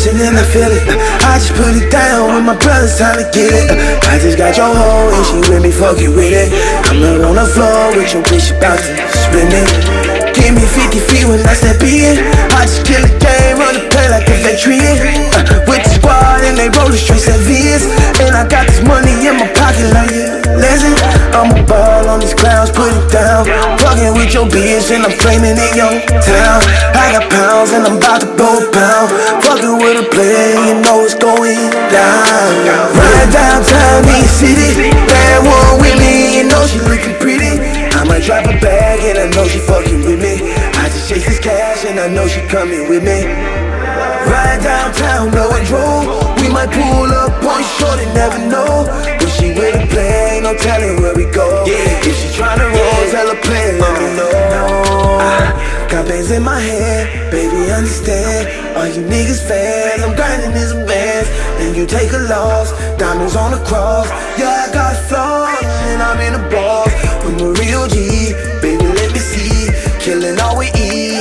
attention and I feel it. I just put it down with my brothers, time to get it. I just got your hoe and she with me, fuck you with it. I'm not on the floor with your bitch about to spin it. Give me 50 feet when I step in. I just kill the game, run the play like a veteran. With the squad and they rollin' straight Sevens. And I got this money in my pocket like a legend. I'm a ball on these clowns, put it down. Fucking with your bitch and I'm flaming in your town. I got pounds and I'm about to blow a pound. Fucking with a player, you know it's going down. Right downtown, in the city. Bad one with me, you know she looking pretty. I might drop a bag and I know she fucking with me. I just chase this cash and I know she coming with me. Ride downtown, blowing drove. We might pull up on short and never know. When she with a play, ain't no telling where we go. If she tryna roll, tell her play, let me know. Got bands in my hand, baby understand. All you niggas fans, I'm grinding in some bands. And you take a loss, diamonds on the cross. Yeah, I got flaws and I'm in a boss. I'm a real G, baby let me see. Killing all we eat.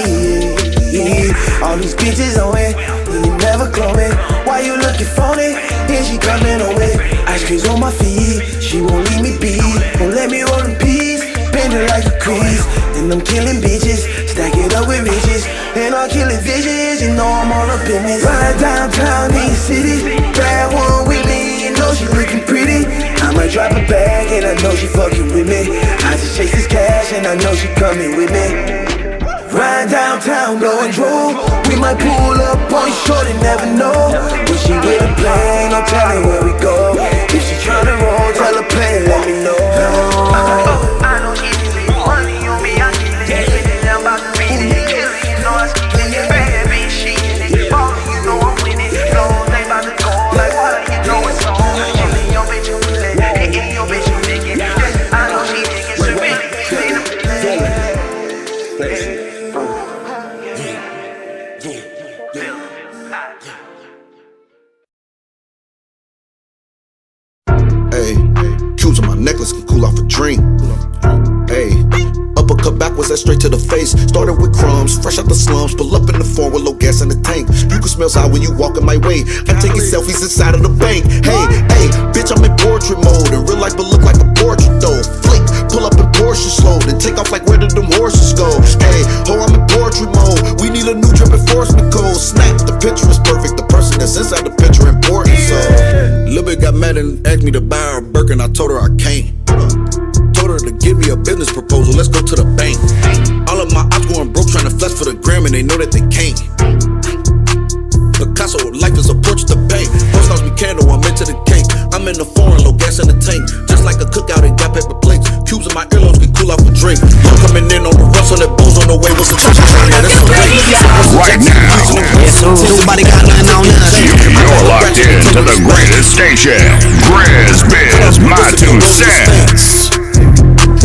All these bitches on it, you never clone me. Why you looking phony? And she coming on it. Ice cream's on my feet, she won't leave me be. Won't let me roll in peace, bend her like a crease. And I'm killing bitches, stack it up with riches. And I'm killing visions, you know I'm all up in this. Right downtown in the city, bad one with me, you know she looking pretty. I might drop a bag and I know she fucking with me. I just chase this cash and I know she coming with me. Ride downtown, blowing drove. We might pull up on short and never know. When she with a plane, no telling where we go. If she tryna roll, tell her play, let me know. I know she need money on me, I keep it. I'm about to beat it, kill it, you know I keep it. Bad bitch, she in it, ballin', you know I'm winning. Flow, they about to go like water, you know it's on. Killing your bitch, you feel it, and your bitch, you diggin'. I know she diggin', so really, Hey, Q's on my necklace can cool off a drink. Hey, uppercut backwards, that straight to the face. Started with crumbs, fresh out the slums. Pull up in the four with low gas in the tank. You can smell sour when you walking my way. I'm taking selfies inside of the bank. Hey, bitch, I'm in portrait mode. In real life, but look like a portrait though. Flick, pull up in Porsche slow, then take off like where did them horses go? Hey, I'm in portrait mode. We need a new drip enforcement code. Snap, the picture is perfect. The person that's inside the picture important. So, Lil' bit got mad and asked me to buy her a Birkin. I told her I can't. Told her to give me a business proposal. Let's go to the bank. All of my ops going broke trying to flex for the gram and they know that they can't. Picasso, life is a portrait to paint. Post house me candle, I'm into the cake. I'm in the foreign, low gas in the tank. Just like a cookout and got paper plates. Cubes in my earlobes can cool off a drink. I'm coming in on the rush on that booze on the way. What's the chicken? Right now, nobody got nothing on us. you're locked in to the greatest station, GRIZZBIZMY2SENSE.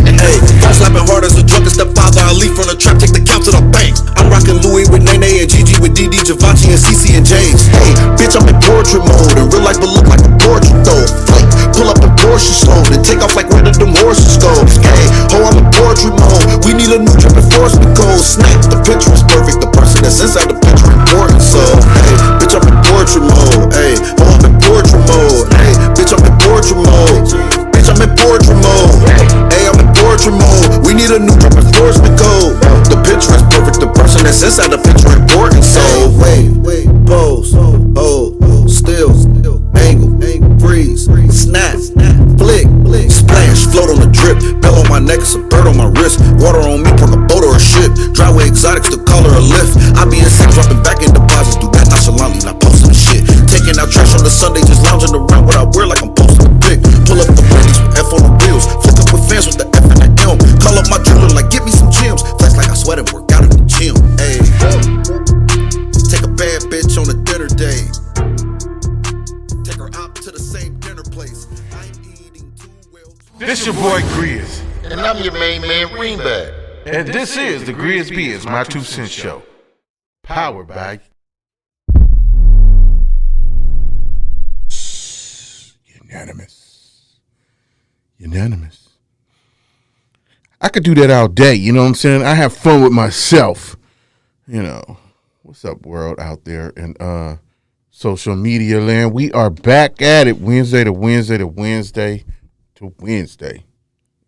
Hey, I'm slapping hard as a drunk and stepfather. I leave from the trap, take the count to the bank. I'm rocking Louis with Nene and Gigi with DD, Givenchy and CC and James. Hey, bitch, I'm in portrait mode. In real life, but look like a portrait though. Flake, pull up in Porsche slow, then take off like where did them horses go? Hey, I'm in portrait mode. We need a new drip enforcement code. Snap, the picture is perfect. The person that's inside the picture important. So, hey, bitch, I'm in portrait mode. Hey, I'm in portrait mode. Hey, bitch, I'm in portrait mode. Bitch, I'm in portrait mode. Hey, I'm in portrait mode. We need a new drip enforcement code. The picture is perfect. The person that's inside the picture important. So, wait, pose, still, angle, freeze, snap, flick, splash, float on the drip. Bell on my neck, it's a bird on my wrist. Water on me, park a boat or a ship. Driveway exotics to call her a lift. I be in sick, dropping back in deposits. Do that nonchalantly, not posting the shit. Taking out trash on the Sunday, just lounging around what I wear like I'm posting a pic. Pull up the Bentleys with F on the wheels. Flick up with fans with the F and the M. Call up my jeweler like, get me some gems. Flex like I sweat and work out in the gym. Ayy, take a bad bitch on a dinner date. Take her out to the same dinner place. I'm eating too well. This your boy Grizz. And I'm your main man, Greenback. And this is the GRIZZBIZMY2SENSE Show. Powered by Unanimous. I could do that all day, you know what I'm saying? I have fun with myself. You know, what's up, world out there? And social media land. We are back at it Wednesday to Wednesday to Wednesday to Wednesday.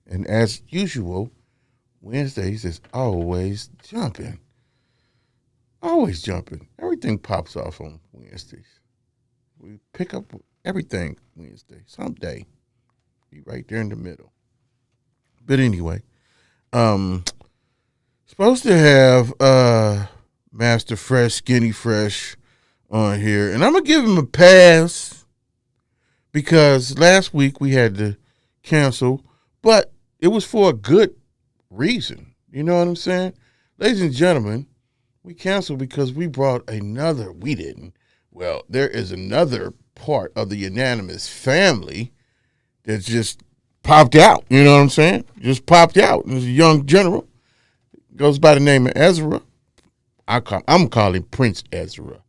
And as usual, Wednesdays is always jumping. Always jumping. Everything pops off on Wednesdays. We pick up everything Wednesday. Someday. Be right there in the middle. But anyway, supposed to have Master Fresh, Skinny Fresh on here. And I'm going to give him a pass because last week we had to cancel, but it was for a good reason. You know what I'm saying? Ladies and gentlemen, we canceled because we brought another. We didn't. Well, there is another part of the Unanimous family that just popped out. You know what I'm saying? Just popped out. There's a young general. Goes by the name of Ezra. I'm calling Prince Ezra.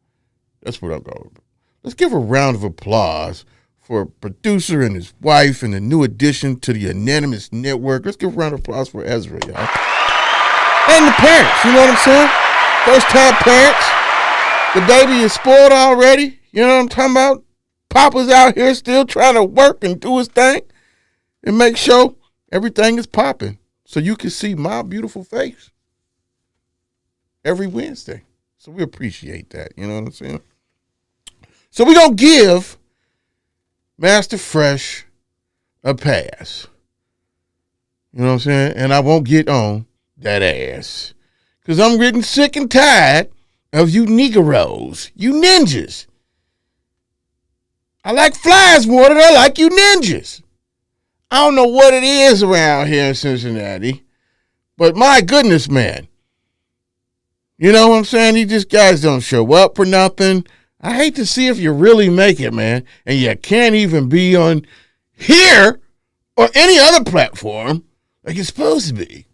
That's what I'm going with. Let's give a round of applause for a producer and his wife and the new addition to the Unanimous Network. Let's give a round of applause for Ezra, y'all. And the parents, you know what I'm saying? First-time parents. The baby is spoiled already. You know what I'm talking about? Papa's out here still trying to work and do his thing and make sure everything is popping so you can see my beautiful face every Wednesday. So we appreciate that. You know what I'm saying? So we're going to give Master Fresh a pass. You know what I'm saying? And I won't get on that ass. Because I'm getting sick and tired of you Negroes, you ninjas. I like flies more than I like you ninjas. I don't know what it is around here in Cincinnati, but my goodness, man. You know what I'm saying? These guys don't show up for nothing. I hate to see if you really make it, man, and you can't even be on here or any other platform like you're supposed to be.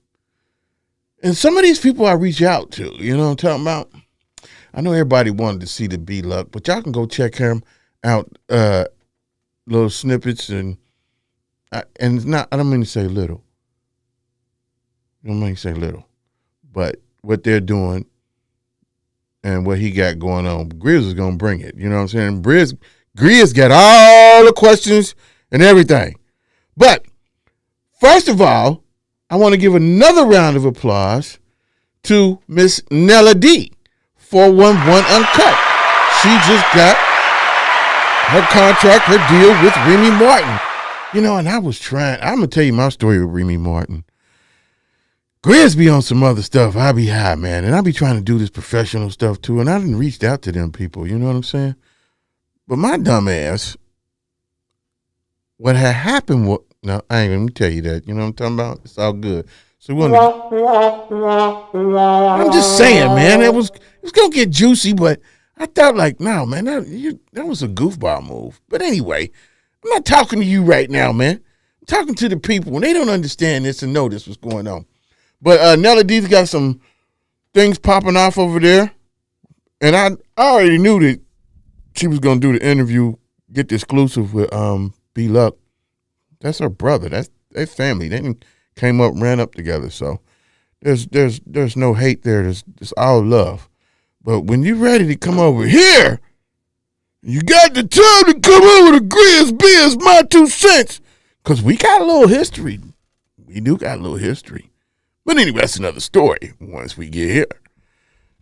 And some of these people I reach out to, you know what I'm talking about? I know everybody wanted to see the B-Luck, but y'all can go check him out, little snippets, and it's not, I don't mean to say little. I don't mean to say little. But what they're doing and what he got going on, Grizz is going to bring it. You know what I'm saying? Grizz got all the questions and everything. But first of all, I want to give another round of applause to Miss Nella D, 411 Uncut. She just got her contract, her deal with Remy Martin. You know, and I'm going to tell you my story with Remy Martin. Grizz be on some other stuff. I be high, man, and I be trying to do this professional stuff too, and I didn't reach out to them people, you know what I'm saying? But my dumb ass, what had happened was, no, I ain't going to tell you that. You know what I'm talking about? It's all good. So I'm just saying, man, it was going to get juicy, but I thought like, no, man, that was a goofball move. But anyway, I'm not talking to you right now, man. I'm talking to the people, and they don't understand this and know this was going on. But Nella D's got some things popping off over there, and I already knew that she was going to do the interview, get the exclusive with B-Luck. That's her brother. That's their family. They came up, ran up together. So there's no hate there. There's all love. But when you're ready to come over here, you got the time to come over to GRIZZBIZMY2SENSE, because we got a little history. We do got a little history. But anyway, that's another story once we get here.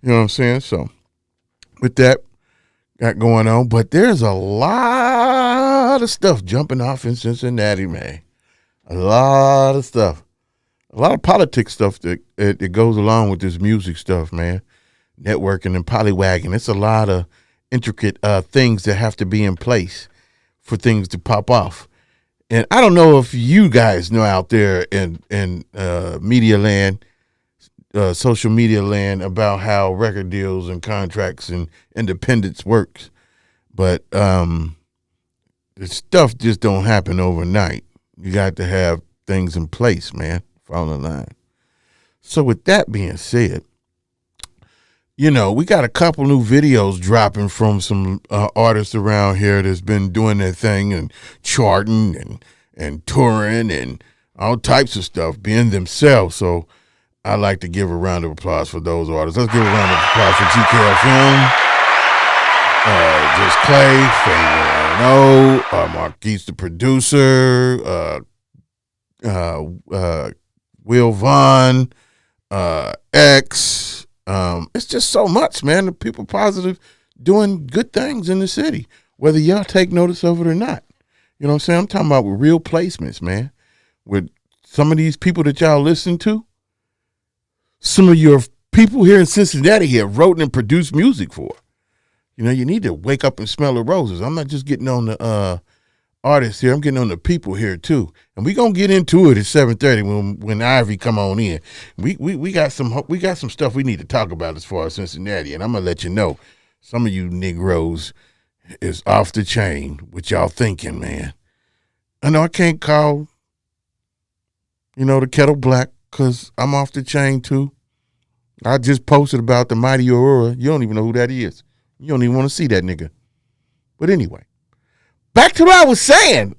You know what I'm saying? So with that got going on, but there's a lot of stuff jumping off in Cincinnati, man. A lot of stuff. A lot of politics stuff that goes along with this music stuff, man. Networking and pollywagging. It's a lot of intricate things that have to be in place for things to pop off. And I don't know if you guys know out there in media land, social media land, about how record deals and contracts and independence works. But the stuff just don't happen overnight. You got to have things in place, man. Follow the line. So with that being said, you know, we got a couple new videos dropping from some artists around here that's been doing their thing and charting and touring and all types of stuff, being themselves. So I'd like to give a round of applause for those artists. Let's give a round of applause for GKFAMs Just Clay, Faye, Marquise the producer, Will Vaughn, X. It's just so much, man. The people positive doing good things in the city, whether y'all take notice of it or not. You know what I'm saying? I'm talking about with real placements, man. With some of these people that y'all listen to, some of your people here in Cincinnati have wrote and produced music for. You know, you need to wake up and smell the roses. I'm not just getting on the artists here. I'm getting on the people here too. And we gonna get into it at 7:30 when Ivy come on in. We got some stuff we need to talk about as far as Cincinnati, and I'm gonna let you know. Some of you Negroes is off the chain. What y'all thinking, man? I know I can't call, the kettle black because I'm off the chain too. I just posted about the Mighty Aurora. You don't even know who that is. You don't even want to see that nigga. But anyway, back to what I was saying.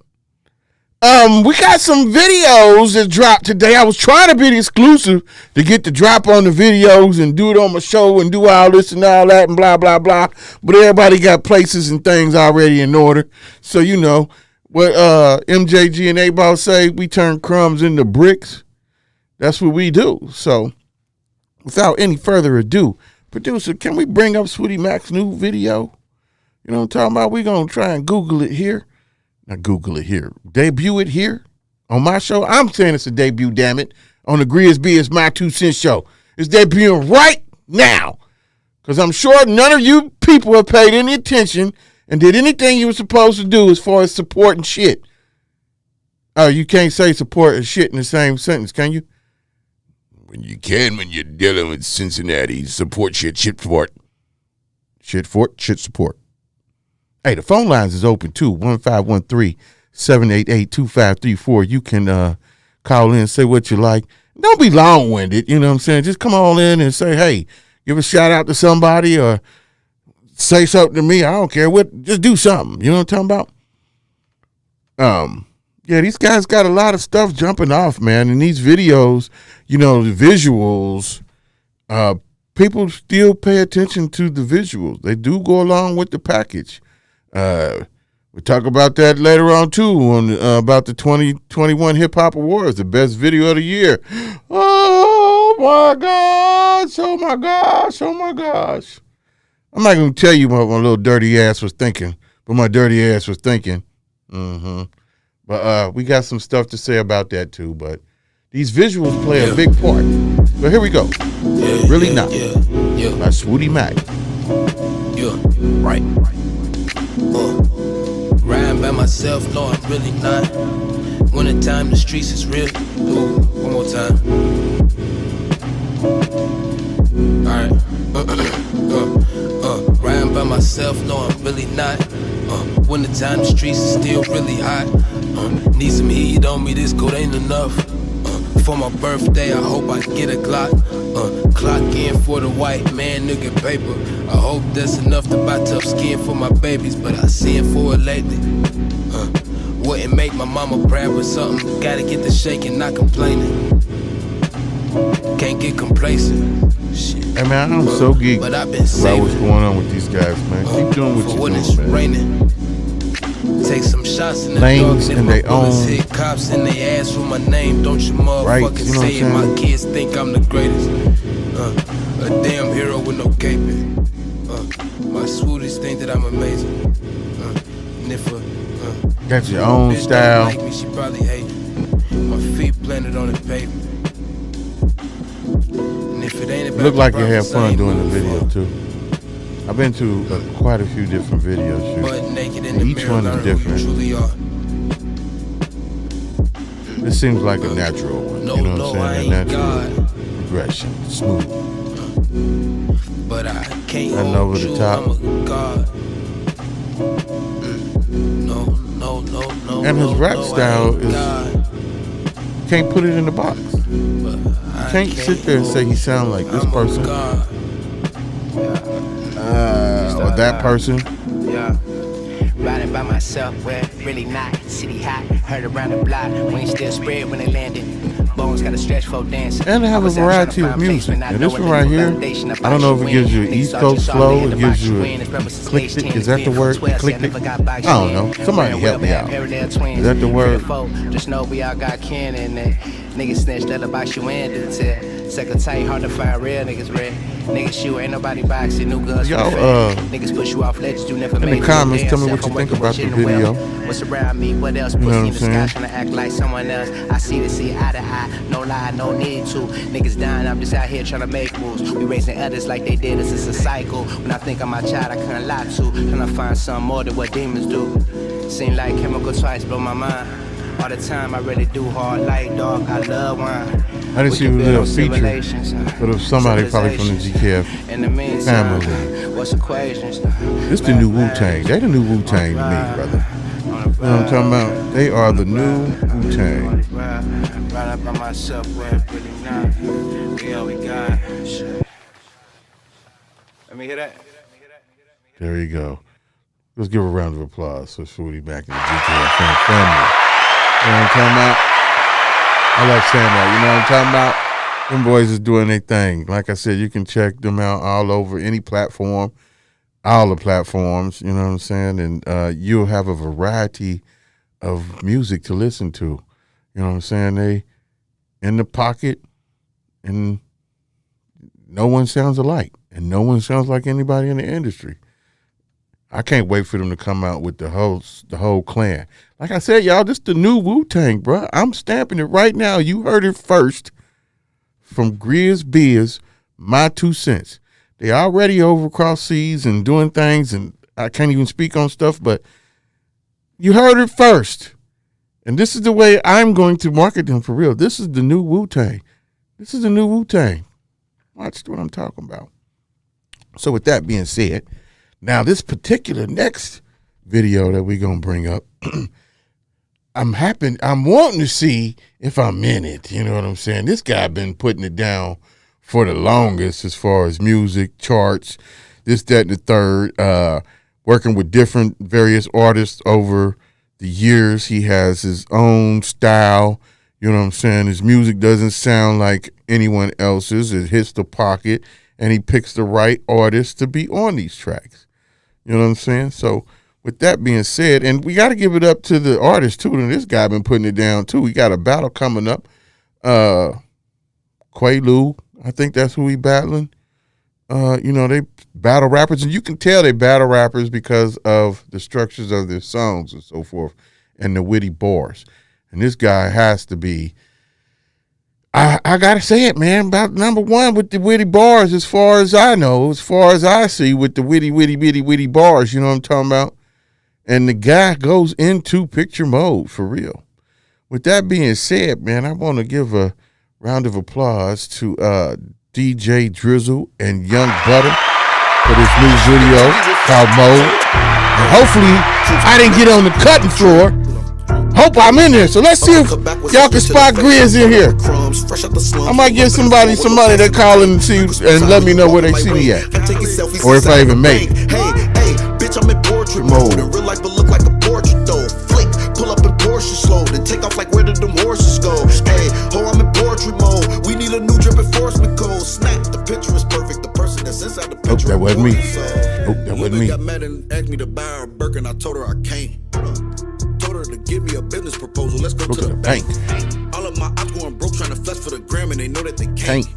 We got some videos that dropped today. I was trying to be exclusive to get the drop on the videos and do it on my show and do all this and all that and blah, blah, blah. But everybody got places and things already in order. So, what MJG and A-Ball say, we turn crumbs into bricks. That's what we do. So, without any further ado, producer, can we bring up Swooty Mac's new video? You know what I'm talking about? We're going to try and Google it here. Not Google it here. Debut it here on my show. I'm saying it's a debut, damn it, on the GRIZZBIZMY2SENSE Show. It's debuting right now because I'm sure none of you people have paid any attention and did anything you were supposed to do as far as supporting shit. Oh, you can't say support and shit in the same sentence, can you? When you can, when you're dealing with Cincinnati, support shit fort. Shit fort, shit support. Hey, the phone lines is open too, 1513-788-2534. You can call in and say what you like. Don't be long-winded, you know what I'm saying? Just come on in and say, hey, give a shout out to somebody or say something to me. I don't care what, just do something. You know what I'm talking about? Yeah, these guys got a lot of stuff jumping off, man. And these videos, the visuals, people still pay attention to the visuals. They do go along with the package. We'll talk about that later on, too, on about the 2021 Hip Hop Awards, the best video of the year. Oh, my gosh. Oh, my gosh. Oh, my gosh. I'm not going to tell you what my little dirty ass was thinking, but my dirty ass was thinking. But we got some stuff to say about that, too. But these visuals play a big part. So here we go. Really Not. By Swooty Mac. Right. Riding by myself, no, I'm really not. Wintertime, the streets is real. Ooh, one more time. Alright. Riding by myself, no, I'm really not. Wintertime, the streets is still really hot. Need some heat on me, this coat ain't enough. For my birthday, I hope I get a Glock. Clock in for the white man, nigga paper. I hope that's enough to buy tough skin for my babies, but I see it for it lately. Wouldn't make my mama proud with something. Gotta get the shaking, not complaining. Can't get complacent. Shit. Hey man, I'm so geeked but I've been about what's going on with these guys, man. Keep doing what you're doing, man. Raining. Take some shots in the Lanes dark, and they own hit cops in they ass for my name. Don't you motherfucking say it. My kids think I'm the greatest. A damn hero with no caping. My sweeties think that I'm amazing. And if got your own style. Like me, she probably hate me. My feet planted on the pavement. And if it ain't about look like you have fun doing the video too. I've been to quite a few different video shoots. And each one is different. This seems like a natural one. You know what I'm saying? A natural progression. Smooth. But I can't nothing over the top. And his rap style is, you can't put it in the box. You can't sit there and say he sounds like this person. Or that person. Riding by myself, where really not city hot. Heard around the block, wings still spread when they landed. Bones got a stretch for dancing. And they have a variety of music. And this one right here, I don't know if it gives you an East Coast flow, it gives you a eclectic. Is that the word? Eclectic? I don't know. Somebody help me out. Is that the word? Just know we all got kin in there. Niggas snatched that about you and did it. Second tight, hard to find real niggas red. Niggas shoot, ain't nobody boxing, new guns. Yo, niggas push you off ledges, you never in made the comments, tell me what you think about the video. What's around me? What else? You know Pussy what in the sky trying to act like someone else. I see to see eye to eye, no lie, no need to. Niggas dying, I'm just out here trying to make moves. We raising others like they did us, it's a cycle. When I think I'm my child, I couldn't lie to. Trying to find something more than what demons do. Seem like chemical twice blow my mind. All the time I really do hard like dog, I love wine. I didn't see a little feature, but it was somebody probably from the GKF family. What's equations? This the new Wu-Tang. They the new Wu-Tang to me, brother. You know what I'm talking about? They are the new Wu-Tang. Right up by myself, where really not. We all we got. Let me hear that. There you go. Let's give a round of applause for Swooty Mac and the GKFAMs family. You know what I'm talking about? I like saying that. You know what I'm talking about? Them boys is doing their thing. Like I said, you can check them out all over any platform, all the platforms. You know what I'm saying? And you'll have a variety of music to listen to. You know what I'm saying? They in the pocket, and no one sounds alike, and no one sounds like anybody in the industry. I can't wait for them to come out with the whole clan. Like I said, y'all, this the new Wu-Tang, bro. I'm stamping it right now. You heard it first from GRIZZBIZMY2SENSE. They already over across seas and doing things, and I can't even speak on stuff, but you heard it first. And this is the way I'm going to market them for real. This is the new Wu-Tang. This is the new Wu-Tang. Watch what I'm talking about. So with that being said, now this particular next video that we're going to bring up, I'm wanting to see if I'm in it. You know what I'm saying? This guy been putting it down for the longest as far as music, charts, this, that, and the third, working with different various artists over the years. He has his own style. You know what I'm saying? His music doesn't sound like anyone else's. It hits the pocket, and he picks the right artists to be on these tracks. You know what I'm saying? So with that being said, and we got to give it up to the artist too. And this guy been putting it down too. We got a battle coming up. Quaalude, I think that's who he battling. You know, they battle rappers, and you can tell they battle rappers because of the structures of their songs and so forth, and the witty bars. And this guy has to be, I gotta say it, man, about number one with the witty bars, as far as I know, as far as I see, with the witty bars, you know what I'm talking about? And the guy goes into picture mode for real. With that being said, man, I want to give a round of applause to DJ Drizzle and Young Butta for this new video called Mode. And hopefully I didn't get on the cutting floor. Hope I'm in there. So let's see if y'all can spot Grizz in here. I might get somebody that call and see and let me know where they see me at, or if I even make it. Hey, bitch, I'm in portrait mode. In real life, but look like a portrait though. Flick, pull up in Porsche slow, then take off like where did them horses go? Hey, ho, I'm in portrait mode. We need a new drip enforcement code. Snap, the picture is perfect. The person that's inside the picture. That wasn't me. That wasn't me. Got mad and asked me to buy her a Birkin. I told her I can't. Told her to give me a business proposal. Let's go to the bank. All of my ops going broke trying to flex for the gram, and they know that they can't.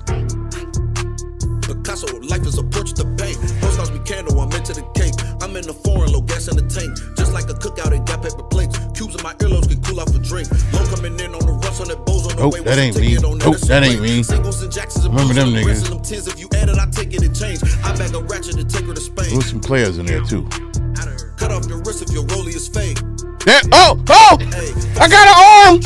Picasso, life is a portrait to paint. Post house me candle, I'm into the cake. I'm in the foreign, low gas in the tank. Just like a cookout, it got paper plates. Cubes in my earlobes can cool off a drink. Low coming in on the rush on that bows on the way. That ain't me. That ain't me. Remember them niggas. If you add it, I take it and change. I bag a ratchet and take her to Spain. There's some players in there too. Cut off your wrist if your rollie is fake. Oh! I got an arm!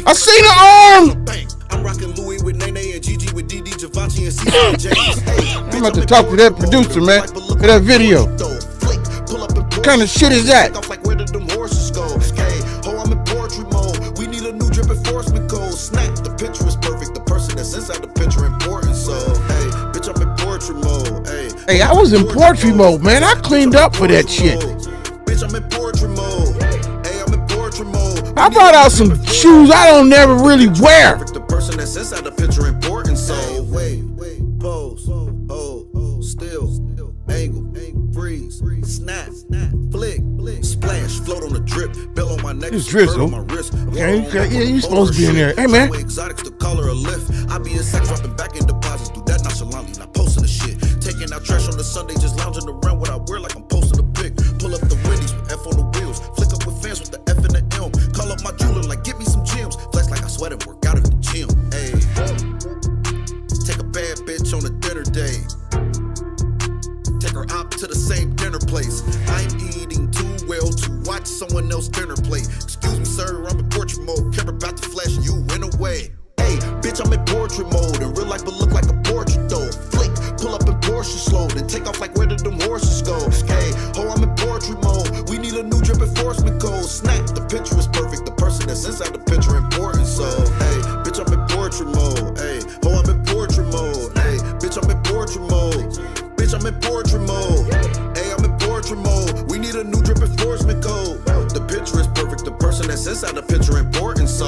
I seen an arm! I'm rocking Louis with Nene and Gigi with DD Givenchy and CC and James. I'm about to talk to that producer, man, for that video. What kind of shit is that? Where did them horses go? Hey, ho, I'm in portrait mode. We need a new drip enforcement code. Snap, the picture is perfect. The person that's inside the picture important. So, hey, bitch, I'm in portrait mode. Hey, I was in portrait mode, man. I cleaned up for that shit. Bitch, I'm in portrait mode. Hey, I'm in portrait mode. I brought out some shoes I don't never really wear. The person that's inside the picture important. So wait, pose, hold, still, angle, freeze, snap, flick, splash, float on the drip, bell on my neck, It's Drizzle. on my wrist. Okay, yeah, you supposed to be in there. Hey, man. Exotics to color a lift. I be in sex, dropping back in deposits. Do that nonchalantly, not posting the shit. Taking out trash on the Sunday, just lounging around what I wear like I'm posting a pic. Pull up the Wendy's with F on the wheels. Flick up with fans with the F and the M. Call up my jeweler like, get me some gems. Flex like I sweat and work out at the gym. Ayy. Take a bad bitch on a dinner day. Take her out to the same dinner place. I'm eating too well to watch someone else dinner plate. Excuse me, sir, I'm in portrait mode. Camera about to flash you in a way. Hey, bitch, I'm in portrait mode. In real life, but look like a portrait though. Flick, pull up in Porsche slow, then take off like where did them horses go? Hey, ho, I'm in portrait mode. We need a new drip enforcement code. Snap, the picture is perfect. The person that's inside the picture important. So, hey, bitch, I'm in portrait mode. Hey, ho, I'm in portrait mode. Hey, bitch, I'm in portrait mode. Bitch, I'm in portrait mode. Hey, I'm in portrait mode. We need a new drip enforcement code. The picture is perfect. The person that's inside the picture important. So.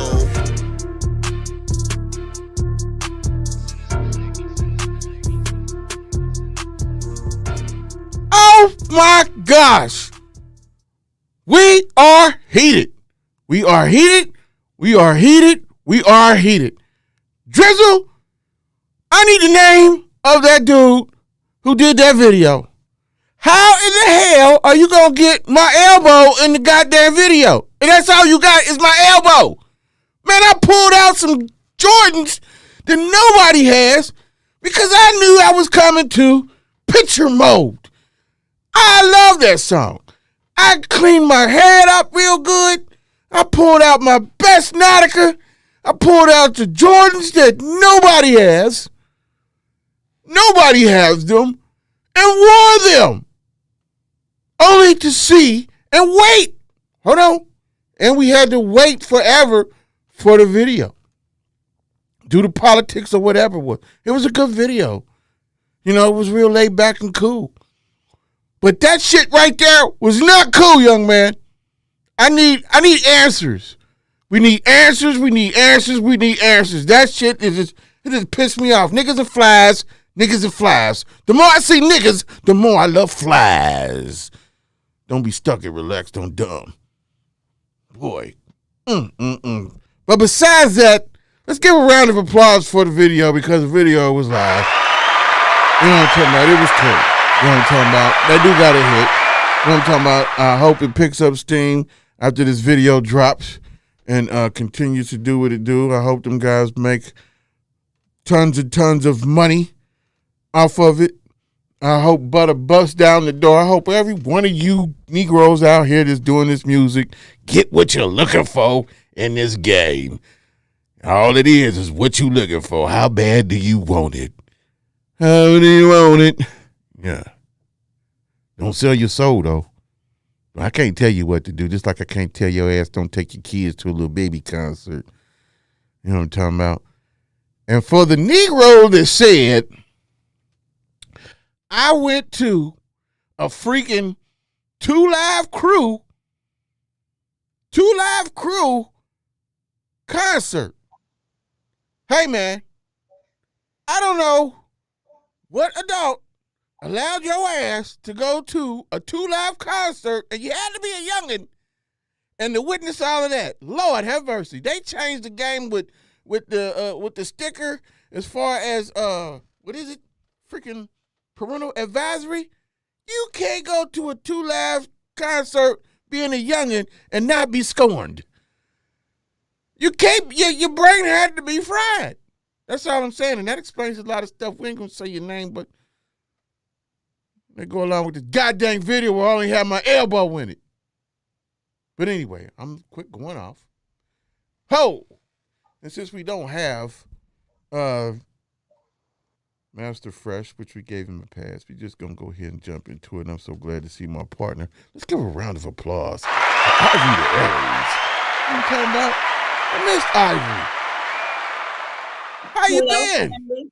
Oh my gosh. We are heated. We are heated. We are heated. We are heated. Drizzle, I need the name of that dude who did that video. How in the hell are you going to get my elbow in the goddamn video? And that's all you got is my elbow. Man, I pulled out some Jordans that nobody has because I knew I was coming to picture mode. I love that song. I cleaned my head up real good. I pulled out my best Nautica. I pulled out the Jordans that nobody has. Nobody has them. And wore them. Only to see and wait. Hold on. And we had to wait forever for the video. Due to politics or whatever. It was a good video. You know, it was real laid back and cool. But that shit right there was not cool, young man. I need answers. We need answers. We need answers. We need answers. That shit it just pissed me off. Niggas are flies. Niggas are flies. The more I see niggas, the more I love flies. Don't be stuck and relaxed on dumb. Boy. But besides that, let's give a round of applause for the video because the video was live. You know what I'm talking about? It was cool. You know what I'm talking about? That dude got a hit. You know what I'm talking about? I hope it picks up steam after this video drops and continues to do what it do. I hope them guys make tons and tons of money off of it. I hope Butta busts down the door. I hope every one of you Negroes out here that's doing this music get what you're looking for in this game. All it is what you looking for. How bad do you want it? How do you want it? Yeah. Don't sell your soul, though. I can't tell you what to do, just like I can't tell your ass don't take your kids to a little baby concert. You know what I'm talking about? And for the Negro that said, I went to a freaking two live crew concert. Hey, man, I don't know what adult allowed your ass to go to a 2 Live concert, and you had to be a youngin' and to witness all of that. Lord have mercy. They changed the game with the sticker as far as what is it? Freaking parental advisory. You can't go to a 2 Live concert being a youngin' and not be scorned. You can't. Your brain had to be fried. That's all I'm saying, and that explains a lot of stuff. We ain't gonna say your name, but they go along with this goddamn video where I only have my elbow in it. But anyway, I'm quit going off. Ho! And since we don't have Master Fresh, which we gave him a pass, we're just going to go ahead and jump into it. And I'm so glad to see my partner. Let's give a round of applause for Ivy the Aries. You know what I'm talking about? I missed Ivy. How you been? Family.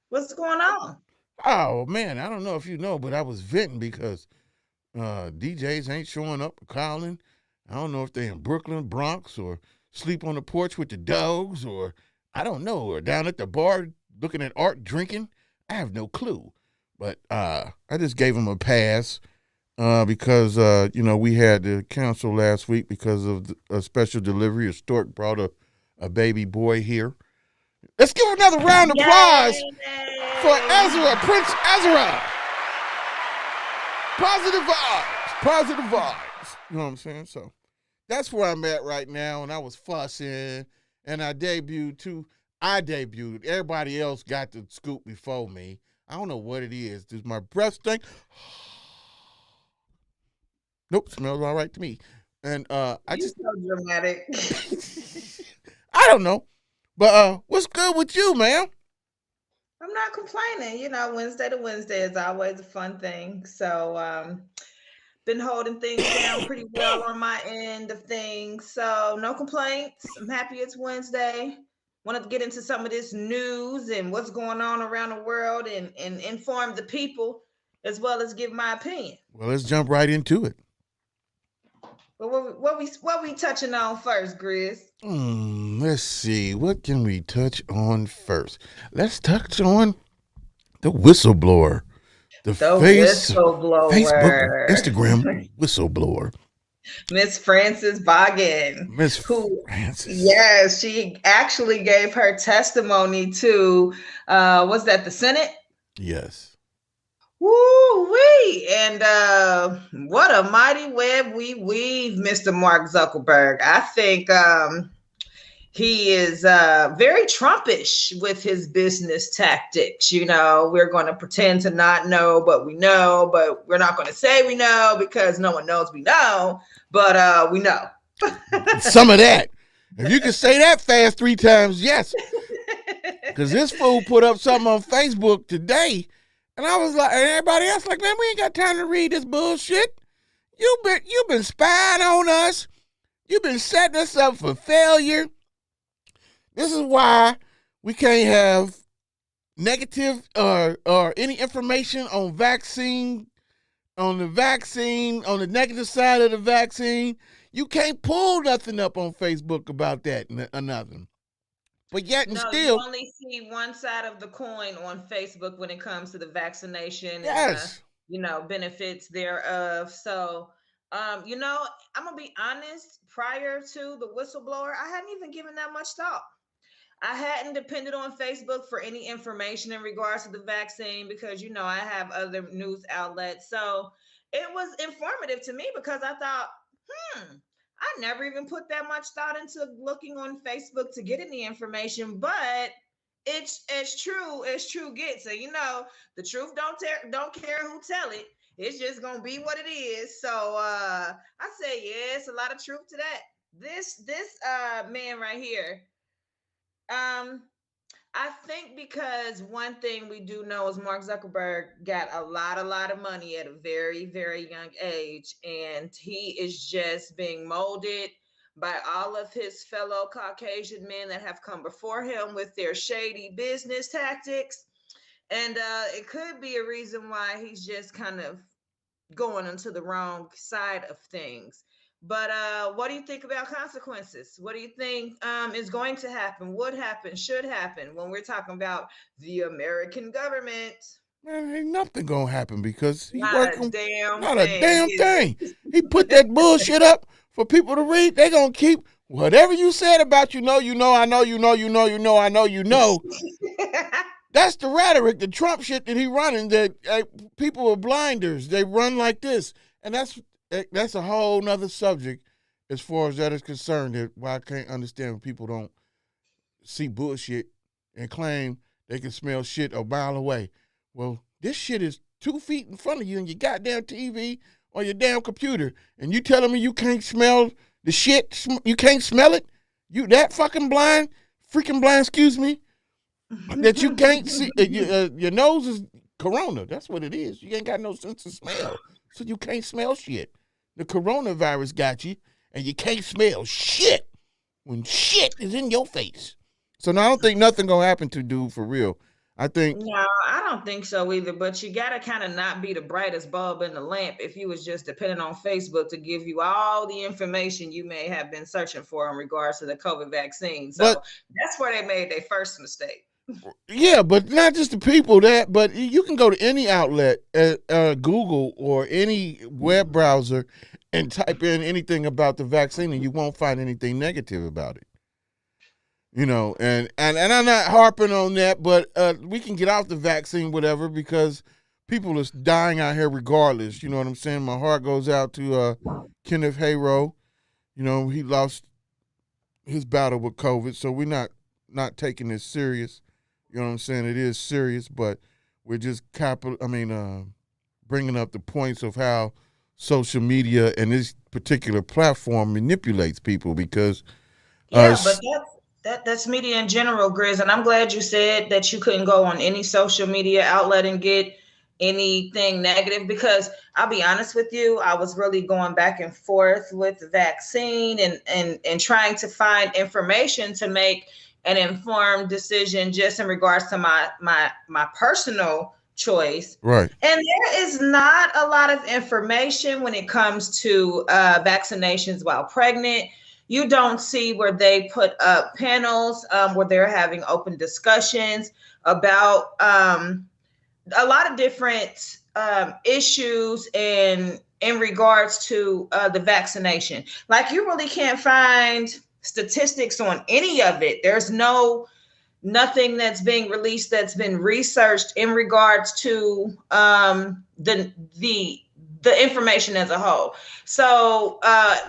What's going on? Oh, man, I don't know if you know, but I was venting because DJs ain't showing up or calling. I don't know if they're in Brooklyn, Bronx, or sleep on the porch with the dogs, or I don't know, or down at the bar looking at art, drinking. I have no clue. But I just gave them a pass because, we had to cancel last week because of a special delivery. A stork brought a baby boy here. Let's give another round of applause for Ezra, Prince Ezra. Positive vibes. You know what I'm saying? So that's where I'm at right now, and I was fussing, and I debuted too. Everybody else got the scoop before me. I don't know what it is. Does my breath stink? Nope, smells all right to me. And I just so dramatic. I don't know. But what's good with you, man? I'm not complaining. Wednesday to Wednesday is always a fun thing. So been holding things down pretty well on my end of things. So no complaints. I'm happy it's Wednesday. Wanted to get into some of this news and what's going on around the world and inform the people as well as give my opinion. Well, let's jump right into it. But what we touching on first, Grizz? Let's see. What can we touch on first? Let's touch on the whistleblower. The whistleblower. Facebook, Instagram whistleblower. Miss Frances Boggin. Frances. Yes, she actually gave her testimony to, was that the Senate? Yes. Woo-wee. And what a mighty web we weave, Mr. Mark Zuckerberg. I think he is very Trumpish with his business tactics. We're going to pretend to not know, but we know, but we're not going to say we know because no one knows we know, but we know. Some of that. If you can say that fast 3 times, yes. Because this fool put up something on Facebook today. And I was like, and everybody else like, man, we ain't got time to read this bullshit. You've been spying on us. You've been setting us up for failure. This is why we can't have negative or any information on the negative side of the vaccine. You can't pull nothing up on Facebook about that or nothing. But yet and still, you only see one side of the coin on Facebook when it comes to the vaccination yes. and benefits thereof. So, I'm gonna be honest. Prior to the whistleblower, I hadn't even given that much thought. I hadn't depended on Facebook for any information in regards to the vaccine because I have other news outlets. So it was informative to me because I thought, I never even put that much thought into looking on Facebook to get any information, but it's as true as true gets. So, the truth don't care who tell it. It's just going to be what it is. So I say, yes, a lot of truth to that. This man right here, I think because one thing we do know is Mark Zuckerberg got a lot of money at a very, very young age, and he is just being molded by all of his fellow Caucasian men that have come before him with their shady business tactics. And it could be a reason why he's just kind of going into the wrong side of things. But what do you think about consequences? What do you think is going to happen, would happen, should happen when we're talking about the American government? Man, ain't nothing going to happen because he's not working. Not a damn thing. He put that bullshit up for people to read. They're going to keep whatever you said about I know. That's the rhetoric, the Trump shit that he running, that people are blinders. They run like this. And that's a whole nother subject as far as that is concerned, that why I can't understand when people don't see bullshit and claim they can smell shit a mile away. Well, this shit is 2 feet in front of you and your goddamn TV or your damn computer, and you telling me you can't smell the shit? You can't smell it? You that fucking blind, excuse me, that you can't see? Your nose is corona. That's what it is. You ain't got no sense of smell, so you can't smell shit. The coronavirus got you, and you can't smell shit when shit is in your face. So now I don't think nothing gonna happen to dude for real. I think, No, I don't think so either. But you gotta kind of not be the brightest bulb in the lamp if you was just depending on Facebook to give you all the information you may have been searching for in regards to the COVID vaccine. So but that's where they made their first mistake. yeah, but not just the people but you can go to any outlet, Google or any web browser, and type in anything about the vaccine, and you won't find anything negative about it. You know, and I'm not harping on that, but we can get off the vaccine, whatever, because people are dying out here regardless. You know what I'm saying? My heart goes out to Kenneth Hayrow. You know, he lost his battle with COVID, so we're not taking this serious. You know what I'm saying? It is serious, but we're just bringing up the points of how social media and this particular platform manipulates people because Yeah, but that's media in general, Grizz. And I'm glad you said that you couldn't go on any social media outlet and get anything negative because I'll be honest with you, I was really going back and forth with the vaccine and trying to find information to make an informed decision just in regards to my personal choice. right. And there is not a lot of information when it comes to vaccinations while pregnant. You don't see where they put up panels where they're having open discussions about a lot of different issues in regards to the vaccination. Like you really can't find statistics on any of it. There's nothing that's being released that's been researched in regards to the information as a whole. So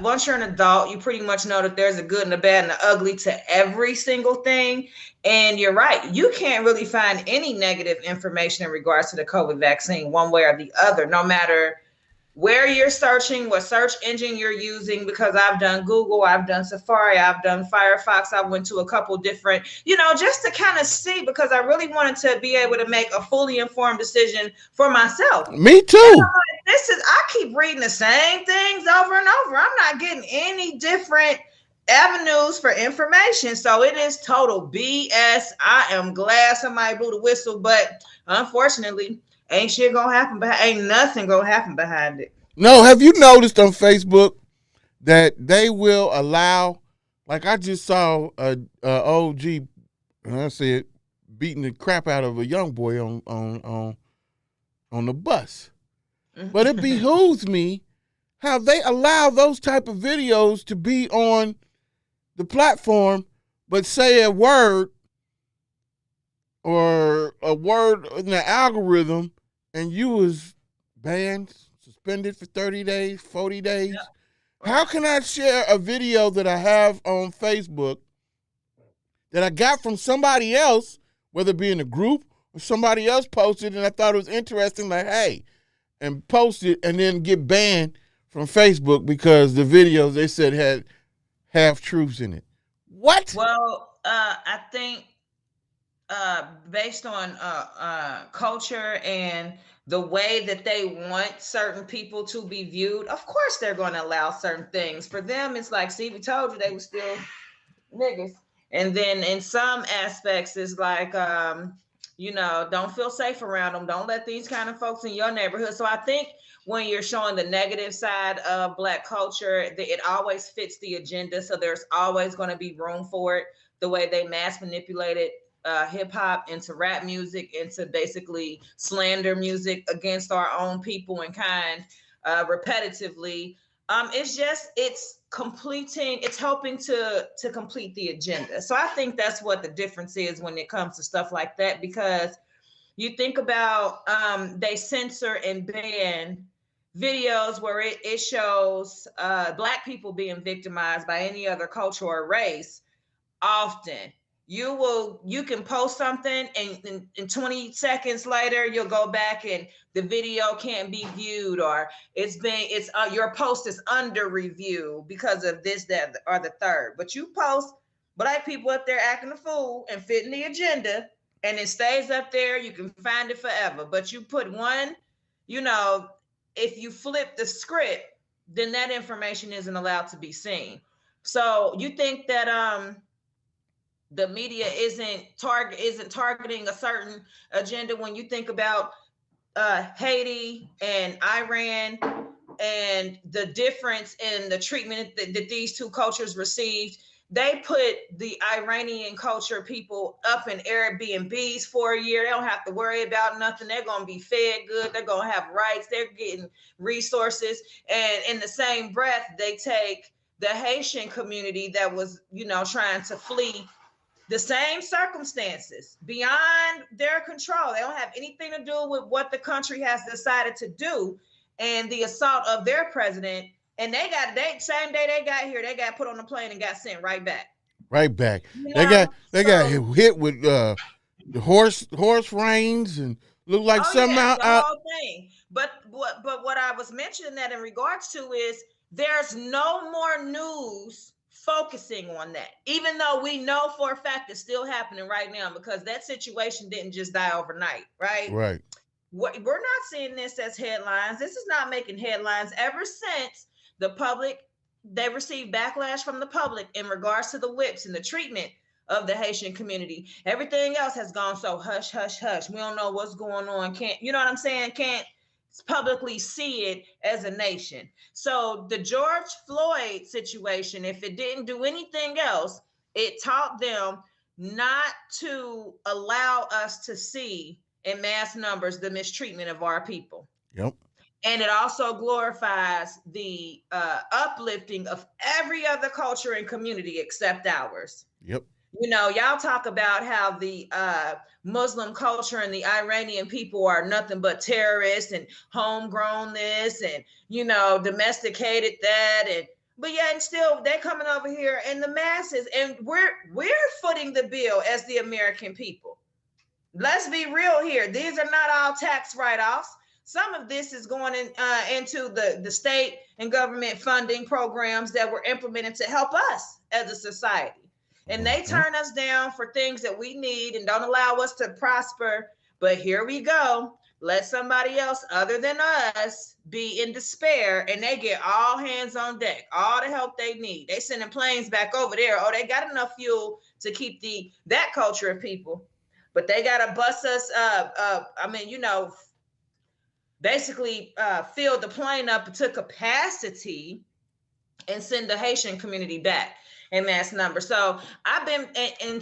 once you're an adult, you pretty much know that there's a good and a bad and an ugly to every single thing. And you're right. You can't really find any negative information in regards to the COVID vaccine one way or the other, no matter where you're searching, what search engine you're using, because I've done Google, I've done Safari, I've done Firefox, I went to a couple different, just to kind of see, because I really wanted to be able to make a fully informed decision for myself. Me too. I keep reading the same things over and over. I'm not getting any different avenues for information. So it is total BS. I am glad somebody blew the whistle, but unfortunately, ain't shit gonna happen. Ain't nothing gonna happen behind it. No, have you noticed on Facebook that they will allow? Like I just saw a OG, and I said, beating the crap out of a young boy on the bus. But it behooves me how they allow those type of videos to be on the platform, but say a word or a word in the algorithm, and you was banned, suspended for 30 days, 40 days. Yeah. How can I share a video that I have on Facebook that I got from somebody else, whether it be in a group or somebody else posted, and I thought it was interesting, like, hey, and post it and then get banned from Facebook because the videos they said had half truths in it? What? Well, I think based on culture and the way that they want certain people to be viewed, of course they're going to allow certain things. For them, it's like, see, we told you they were still niggas. And then in some aspects, it's like, don't feel safe around them. Don't let these kind of folks in your neighborhood. So I think when you're showing the negative side of Black culture, it always fits the agenda. So there's always going to be room for it. The way they mass manipulated hip hop into rap music, into basically slander music against our own people and kind, repetitively. It's helping to complete the agenda. So I think that's what the difference is when it comes to stuff like that, because you think about they censor and ban videos where it shows Black people being victimized by any other culture or race. Often you can post something and 20 seconds later you'll go back and the video can't be viewed, or your post is under review because of this, that, or the third. But you post Black people up there acting a fool and fitting the agenda, and it stays up there. You can find it forever. But you put one, if you flip the script, then that information isn't allowed to be seen. So you think that the media isn't targeting a certain agenda. When you think about Haiti and Iran and the difference in the treatment that these two cultures received, they put the Iranian culture people up in Airbnbs for a year. They don't have to worry about nothing. They're going to be fed good. They're going to have rights. They're getting resources. And in the same breath, they take the Haitian community that was, trying to flee the same circumstances beyond their control. They don't have anything to do with what the country has decided to do and the assault of their president. And same day they got here, they got put on a plane and got sent right back. Right back. They got hit with the horse reins and looked like something the out. whole thing. But what I was mentioning that in regards to is there's no more news focusing on that, even though we know for a fact it's still happening right now, because that situation didn't just die overnight, right? Right. We're not seeing this as headlines. This is not making headlines. Ever since they received backlash from the public in regards to the whips and the treatment of the Haitian community, everything else has gone so hush, hush, hush. We don't know what's going on. You know what I'm saying? Can't publicly see it as a nation. So the George Floyd situation, if it didn't do anything else, it taught them not to allow us to see in mass numbers the mistreatment of our people. Yep. And it also glorifies the uplifting of every other culture and community except ours. Yep. Y'all talk about how the Muslim culture and the Iranian people are nothing but terrorists and homegrown this and, domesticated that. But and still they coming over here in the masses, and we're footing the bill as the American people. Let's be real here. These are not all tax write-offs. Some of this is going into the state and government funding programs that were implemented to help us as a society. And they turn us down for things that we need and don't allow us to prosper. But here we go. Let somebody else other than us be in despair, and they get all hands on deck, all the help they need. They sending planes back over there. Oh, they got enough fuel to keep that culture of people, but they got to bust us basically fill the plane up to capacity and send the Haitian community back in mass number. So I've been in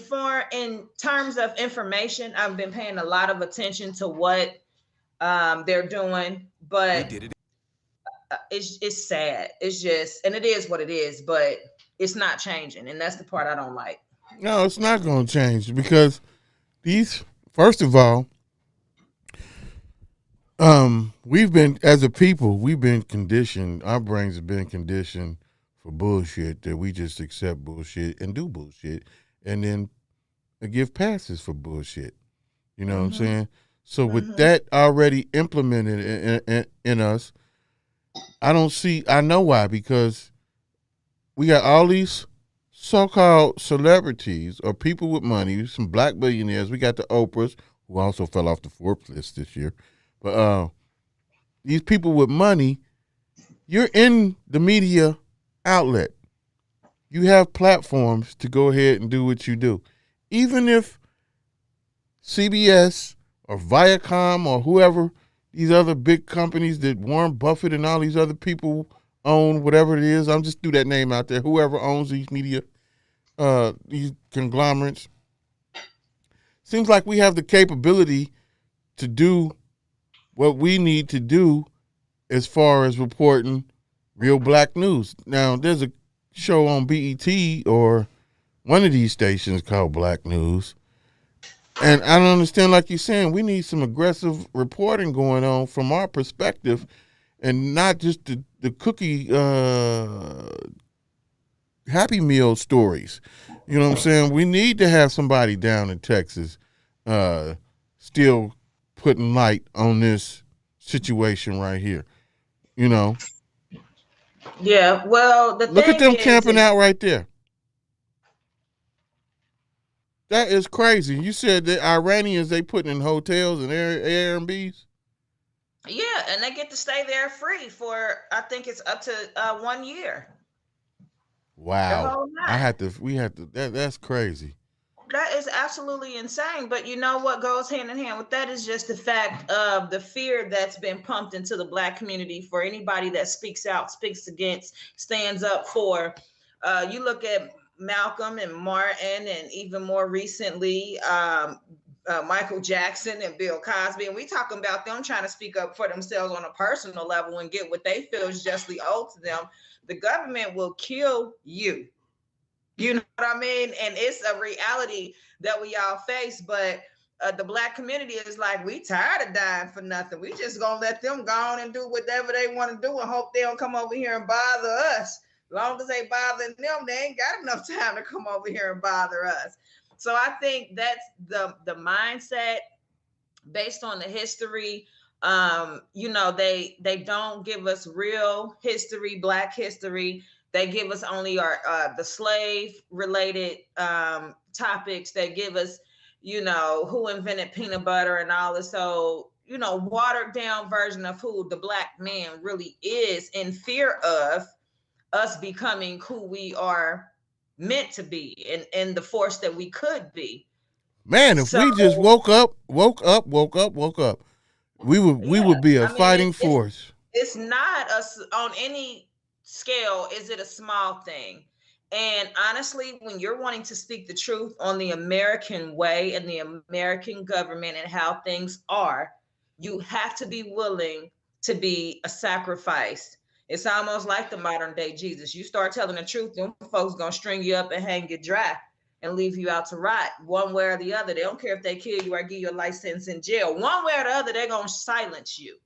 terms of information, I've been paying a lot of attention to what they're doing, but it's sad. It's just, and it is what it is, but it's not changing. And that's the part I don't like. No, it's not going to change because first of all, we've been, as a people, we've been conditioned, our brains have been conditioned for bullshit, that we just accept bullshit and do bullshit and then give passes for bullshit. You know what I'm saying? So with that already implemented in us, I know why, because we got all these so-called celebrities or people with money, some black billionaires. We got the Oprahs, who also fell off the Forbes list this year. But these people with money, you're in the media outlet. You have platforms to go ahead and do what you do. Even if CBS or Viacom or whoever, these other big companies that Warren Buffett and all these other people own, whatever it is, I'm just threw that name out there, whoever owns these media, these conglomerates, seems like we have the capability to do what we need to do as far as reporting real black news. Now, there's a show on BET or one of these stations called Black News, and I don't understand, like you're saying, we need some aggressive reporting going on from our perspective and not just the cookie Happy Meal stories. You know what I'm saying? We need to have somebody down in Texas still putting light on this situation right here. You know? Yeah, well, look at them camping out right there. That is crazy. You said the Iranians, they putting in hotels and Airbnbs? Yeah, and they get to stay there free for, I think it's up to 1 year. Wow. We had to, that's crazy. That is absolutely insane. But you know what goes hand in hand with that is just the fact of the fear that's been pumped into the Black community for anybody that speaks out, speaks against, stands up for. You look at Malcolm and Martin, and even more recently, Michael Jackson and Bill Cosby, and we talking about them trying to speak up for themselves on a personal level and get what they feel is justly owed to them. The government will kill you. You know what I mean? And it's a reality that we all face, but the Black community is like, we tired of dying for nothing. We just gonna let them go on and do whatever they want to do and hope they don't come over here and bother us. As long as they bothering them, they ain't got enough time to come over here and bother us. So I think that's the mindset based on the history. You know, they don't give us real history, Black history. They give us only our the slave related topics. They give us, you know, who invented peanut butter and all this. So, you know, watered down version of who the Black man really is, in fear of us becoming who we are meant to be and the force that we could be. Man, if we just woke up, we would be a fighting force. It's not us on any scale. Is it a small thing? And honestly, when you're wanting to speak the truth on the American way and the American government and how things are, you have to be willing to be a sacrifice. It's almost like the modern day Jesus. You start telling the truth, them folks gonna string you up and hang you dry and leave you out to rot one way or the other. They don't care if they kill you or give you a life sentence in jail. One way or the other, they're gonna silence you.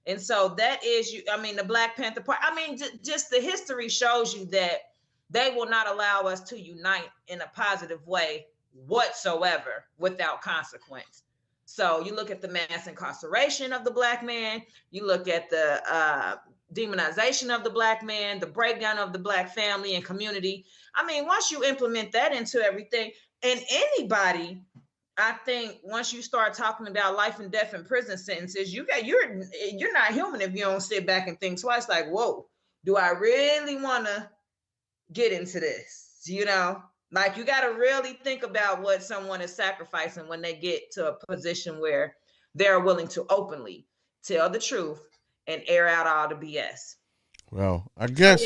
And so that is, you. I mean, the Black Panther Party. I mean, just the history shows you that they will not allow us to unite in a positive way whatsoever without consequence. So you look at the mass incarceration of the Black man. You look at the demonization of the Black man, the breakdown of the Black family and community. I mean, once you implement that into everything, and anybody, I think once you start talking about life and death and prison sentences, you're not human if you don't sit back and think twice. Like, whoa, do I really want to get into this? You know, like you got to really think about what someone is sacrificing when they get to a position where they're willing to openly tell the truth and air out all the BS. Well, I guess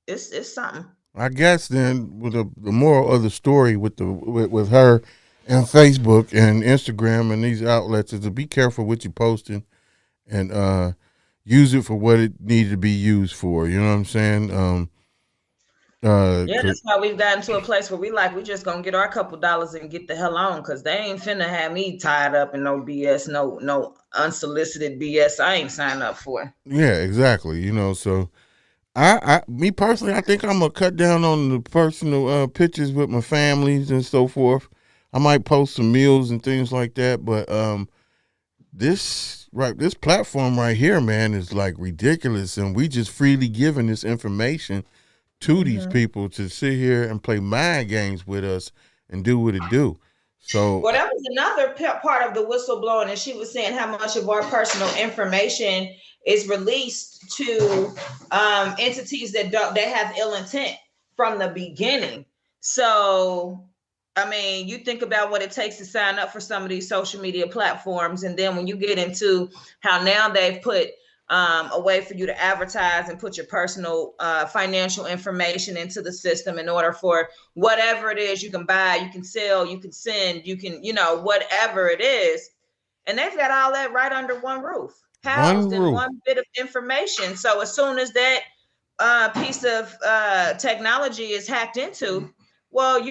it's something. I guess then, with the moral of the story with her and Facebook and Instagram and these outlets is to be careful what you're posting and use it for what it needs to be used for. You know what I'm saying? That's why we've gotten to a place where we just gonna get our couple dollars and get the hell on, because they ain't finna have me tied up in no BS, no unsolicited BS I ain't signed up for. Yeah, exactly. You know, so me personally, I think I'm gonna cut down on the personal pictures with my families and so forth. I might post some meals and things like that, but this platform right here, man, is like ridiculous, and we just freely giving this information to these people to sit here and play mind games with us and do what it do. So, well, that was another part of the whistleblowing, and she was saying how much of our personal information is released to entities that have ill intent from the beginning. So, I mean, you think about what it takes to sign up for some of these social media platforms, and then when you get into how now they've put a way for you to advertise and put your personal financial information into the system in order for whatever it is you can buy, you can sell, you can send, you can, whatever it is. And they've got all that right under one roof, housed in one bit of information. So as soon as that piece of technology is hacked into, well,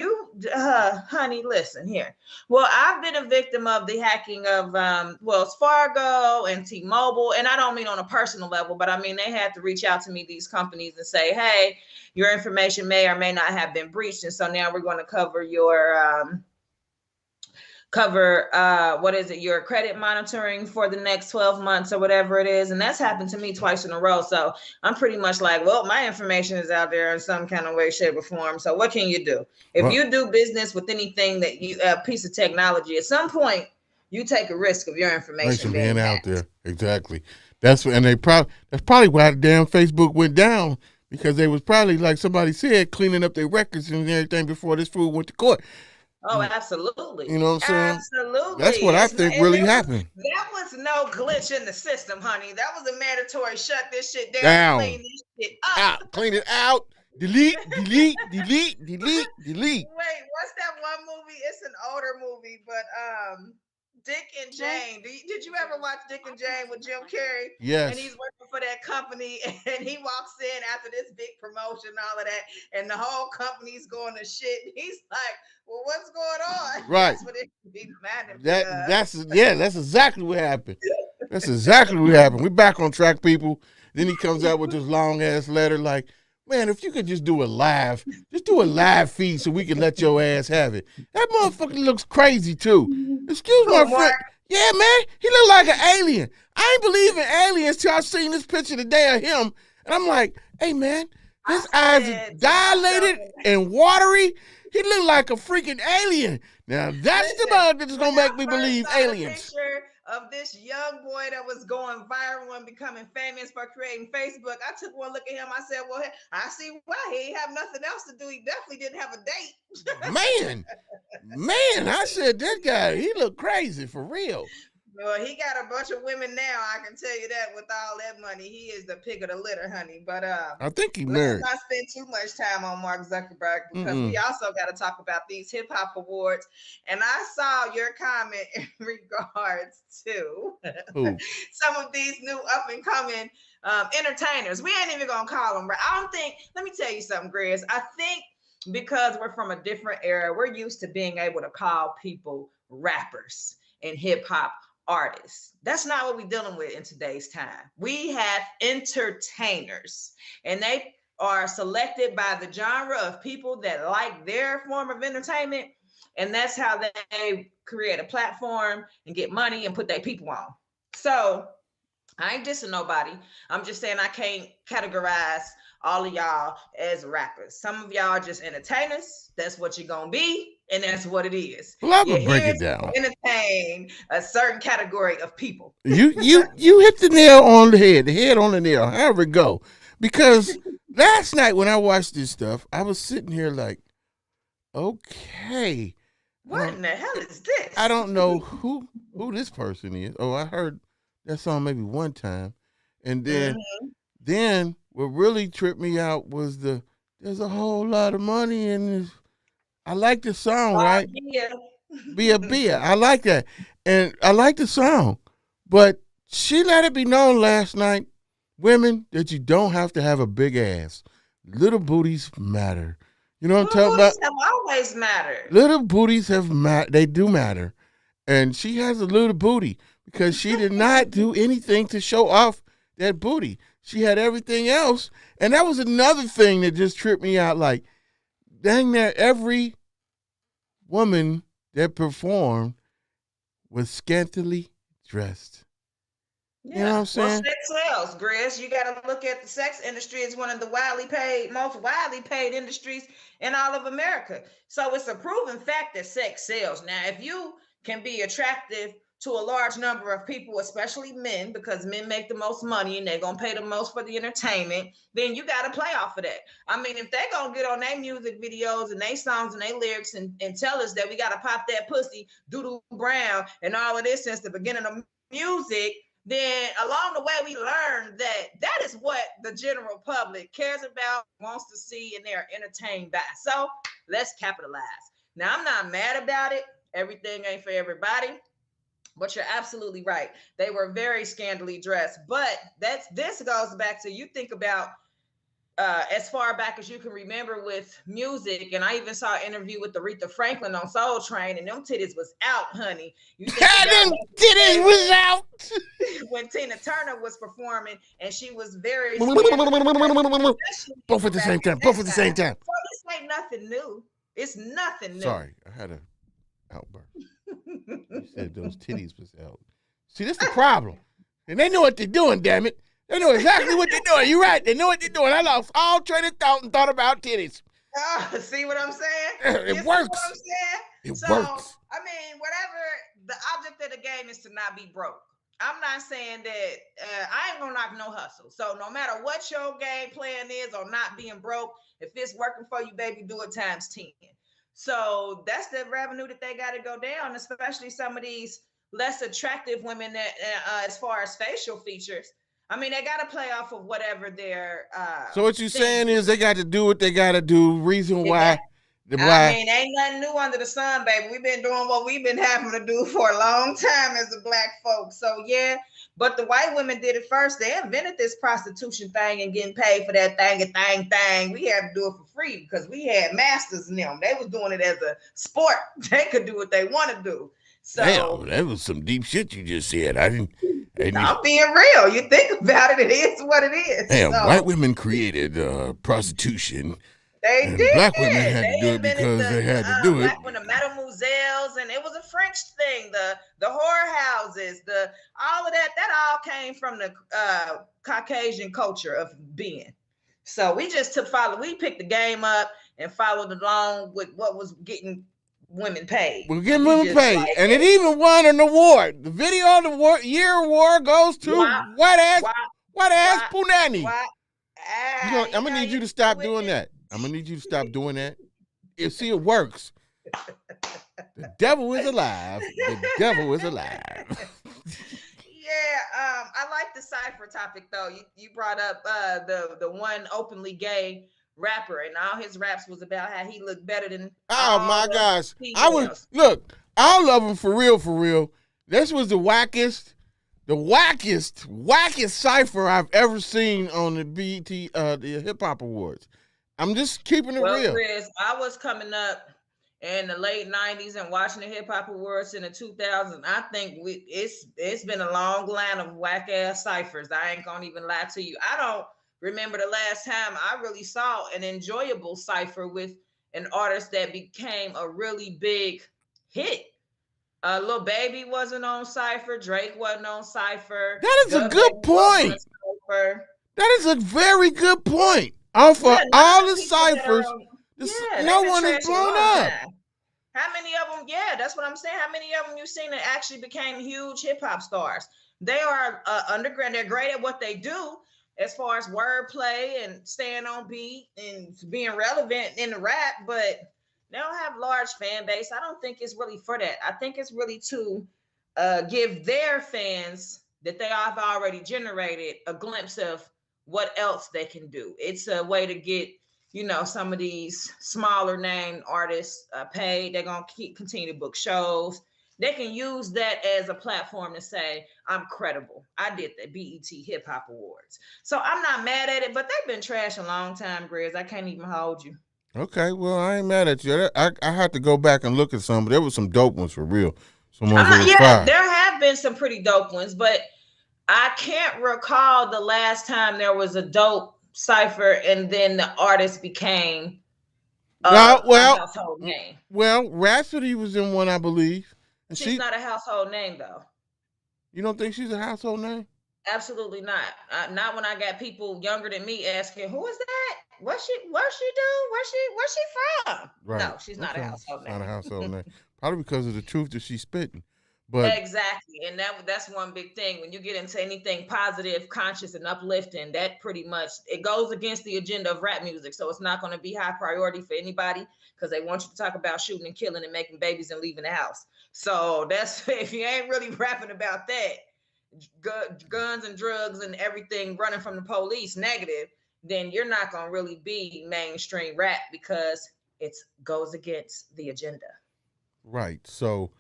honey, listen here. Well, I've been a victim of the hacking of Wells Fargo and T-Mobile, and I don't mean on a personal level, but I mean they had to reach out to me, these companies, and say, hey, your information may or may not have been breached, and so now we're going to cover your your credit monitoring for the next 12 months or whatever it is. And that's happened to me twice in a row. So I'm pretty much like, well, my information is out there in some kind of way, shape, or form. So what can you do? If you do business with anything that a piece of technology, at some point you take a risk of your information being out there. Exactly. That's probably why the damn Facebook went down, because they was probably, like somebody said, cleaning up their records and everything before this fool went to court. Oh, absolutely. You know what I'm saying? Absolutely. That's what I It's not, think and really happened. that was no glitch in the system, honey. That was a mandatory shut this shit down, Down. clean this shit up. Out. Clean it out. Delete, delete, delete, delete, delete. Wait, what's that one movie? It's an older movie, but Dick and Jane. Did you ever watch Dick and Jane with Jim Carrey? Yes. And he's working for that company, and he walks in after this big promotion, all of that, and the whole company's going to shit. He's like, "Well, what's going on?" Right. That's what it be mad at. That's exactly what happened. That's exactly what happened. We back on track, people. Then he comes out with this long ass letter like, man, if you could just do a live feed so we can let your ass have it. That motherfucker looks crazy too. Excuse my friend. Yeah, man, he look like an alien. I ain't believe in aliens till I seen this picture today of him. And I'm like, hey man, his eyes are dilated and watery. He look like a freaking alien. Now that's the bug that's gonna make me believe aliens. Of this young boy that was going viral and becoming famous for creating Facebook. I took one look at him. I said, well, I see why he ain't have nothing else to do. He definitely didn't have a date. Man, I said, that guy, he looked crazy for real. Well, he got a bunch of women now. I can tell you that with all that money, he is the pig of the litter, honey. But I think he married. Let's not spend too much time on Mark Zuckerberg because we also got to talk about these hip hop awards. And I saw your comment in regards to some of these new up and coming entertainers. We ain't even gonna call them. Right? I don't think. Let me tell you something, Grizz. I think because we're from a different era, we're used to being able to call people rappers and hip hop artists. That's not what we're dealing with in today's time. We have entertainers, and they are selected by the genre of people that like their form of entertainment, and that's how they create a platform and get money and put their people on. So I ain't dissing nobody. I'm just saying I can't categorize all of y'all as rappers. Some of y'all are just entertainers. That's what you're gonna be, and that's what it is. Well, I'm gonna break it down. Entertain a certain category of people. You hit the nail on the head on the nail, however it go. Because last night when I watched this stuff, I was sitting here like, okay. What in the hell is this? I don't know who this person is. Oh, I heard that song maybe one time. And then what really tripped me out was there's a whole lot of money in this. I like the song, right? BIA. I like that. And I like the song. But she let it be known last night, women, that you don't have to have a big ass. Little booties matter. You know what I'm talking about? Have always mattered. Little booties they do matter. And she has a little booty because she did not do anything to show off that booty. She had everything else. And that was another thing that just tripped me out. Like, dang near every woman that performed was scantily dressed. Yeah. You know what I'm saying? Well, sex sells, Grizz. You got to look at the sex industry as one of the most widely paid industries in all of America. So it's a proven fact that sex sells. Now, if you can be attractive to a large number of people, especially men, because men make the most money and they're going to pay the most for the entertainment, then you got to play off of that. I mean, if they're going to get on their music videos and their songs and their lyrics and tell us that we got to pop that pussy, doodle brown, and all of this since the beginning of music, then along the way, we learned that is what the general public cares about, wants to see, and they're entertained by. So let's capitalize. Now, I'm not mad about it. Everything ain't for everybody. But you're absolutely right. They were very scantily dressed. But this goes back to, you think about as far back as you can remember with music. And I even saw an interview with Aretha Franklin on Soul Train, and them titties was out, honey. You think them titties was out. When Tina Turner was performing, and she was very Both at the same time. Both at the same time. So this ain't nothing new. It's nothing new. Sorry, I had an outburst. You said those titties was out. See, that's the problem. And they know what they're doing, damn it. They know exactly what they're doing. You're right. They know what they're doing. I lost all train of thought and thought about titties. See what I'm saying? It works. What I'm saying? It works. I mean, whatever, the object of the game is to not be broke. I'm not saying that I ain't gonna knock no hustle. So no matter what your game plan is or not being broke, if it's working for you, baby, do it times 10. So that's the revenue that they got to go down, especially some of these less attractive women that, as far as facial features. I mean, they got to play off of whatever their. So what you saying is they got to do what they got to do. Reason why. I mean, ain't nothing new under the sun, baby. We've been doing what we've been having to do for a long time as a black folk. So yeah, but the white women did it first. They invented this prostitution thing and getting paid for that thing. We had to do it for free because we had masters in them. They was doing it as a sport. They could do what they want to do. So damn, that was some deep shit you just said. I'm being real. You think about it, it is what it is. Damn, white women created prostitution. They did. Black women had to do it because they had to do it. Black women, mademoiselles, and it was a French thing. The whorehouses, all of that. That all came from the Caucasian culture of being. So we just we picked the game up and followed along with what was getting women paid. We're getting women paid, and it even won an award. The video of the year award goes to white ass Punani. I'm gonna need you to stop doing that. I'm gonna need you to stop doing that. See, it works. The devil is alive. The devil is alive. Yeah, I like the cipher topic though. You brought up the one openly gay rapper, and all his raps was about how he looked better than. Oh my gosh! I love him for real. This was the wackest cipher I've ever seen on the BET the Hip Hop Awards. I'm just keeping it real. Chris, I was coming up in the late 90s and watching the Hip Hop Awards in the 2000s. I think it's been a long line of whack ass ciphers. I ain't gonna even lie to you. I don't remember the last time I really saw an enjoyable cipher with an artist that became a really big hit. Lil Baby wasn't on cipher. Drake wasn't on cipher. That is a good point. That is a very good point. All the ciphers, no one is blown up. How many of them? Yeah, that's what I'm saying. How many of them you've seen that actually became huge hip hop stars? They are underground. They're great at what they do as far as wordplay and staying on beat and being relevant in the rap, but they don't have large fan base. I don't think it's really for that. I think it's really to give their fans that they have already generated a glimpse of what else they can do. It's a way to get, some of these smaller name artists paid. They're going to continue to book shows. They can use that as a platform to say, I'm credible. I did the BET Hip Hop Awards. So I'm not mad at it, but they've been trash a long time, Grizz. I can't even hold you. Okay, well, I ain't mad at you. I had to go back and look at some, but there was some dope ones for real. There have been some pretty dope ones, but I can't recall the last time there was a dope cipher and then the artist became a household name. Well, Rhapsody was in one, I believe. And she's not a household name, though. You don't think she's a household name? Absolutely not. Not when I got people younger than me asking, "Who is that? Where she do? Where's she from?" Right. No, she's not a household name. Not a household name. Probably because of the truth that she's spitting. But exactly, and that's one big thing. When you get into anything positive, conscious, and uplifting, that pretty much it goes against the agenda of rap music. So it's not going to be high priority for anybody because they want you to talk about shooting and killing and making babies and leaving the house. So that's if you ain't really rapping about that, guns and drugs and everything running from the police, negative, then you're not going to really be mainstream rap because it goes against the agenda. Right. So.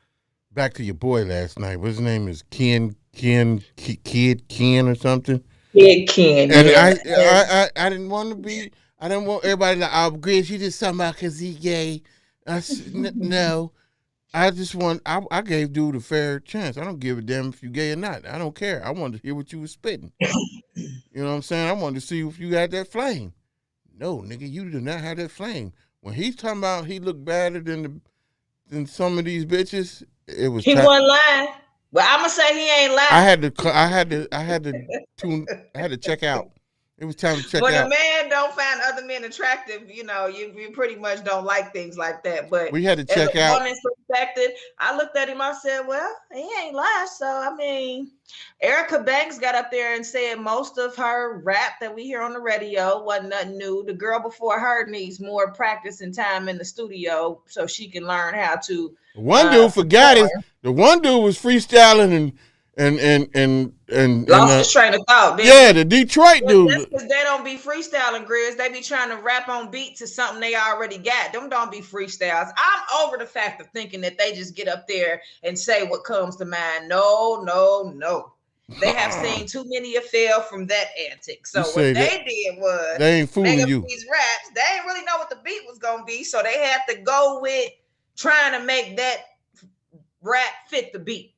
Back to your boy last night. What's his name is Kid Ken or something. Kid Ken. And I didn't want to be. I didn't want everybody to agree. She just talking about because he gay. No, I just want. I gave dude a fair chance. I don't give a damn if you gay or not. I don't care. I wanted to hear what you was spitting. You know what I'm saying? I wanted to see if you had that flame. No, nigga, you do not have that flame. When he's talking about he looked better than some of these bitches. He wasn't lying. Well, I'm gonna say he ain't lying. I had to check out. It was time to check out. When a man don't find other men attractive, you pretty much don't like things like that. But we had to check out. disrespected. I looked at him. I said, "Well, he ain't last." So I mean, Erica Banks got up there and said most of her rap that we hear on the radio wasn't nothing new. The girl before her needs more practice and time in the studio so she can learn how to. One dude forgot it. The one dude was freestyling and lost his train of thought. Yeah, the Detroit dude. That's because they don't be freestyling, Grizz. They be trying to rap on beat to something they already got. Them don't be freestyles. I'm over the fact of thinking that they just get up there and say what comes to mind. No. They have seen too many a fail from that antic. So what they did was they ain't fooling you. These raps, they didn't really know what the beat was gonna be, so they had to go with trying to make that rap fit the beat.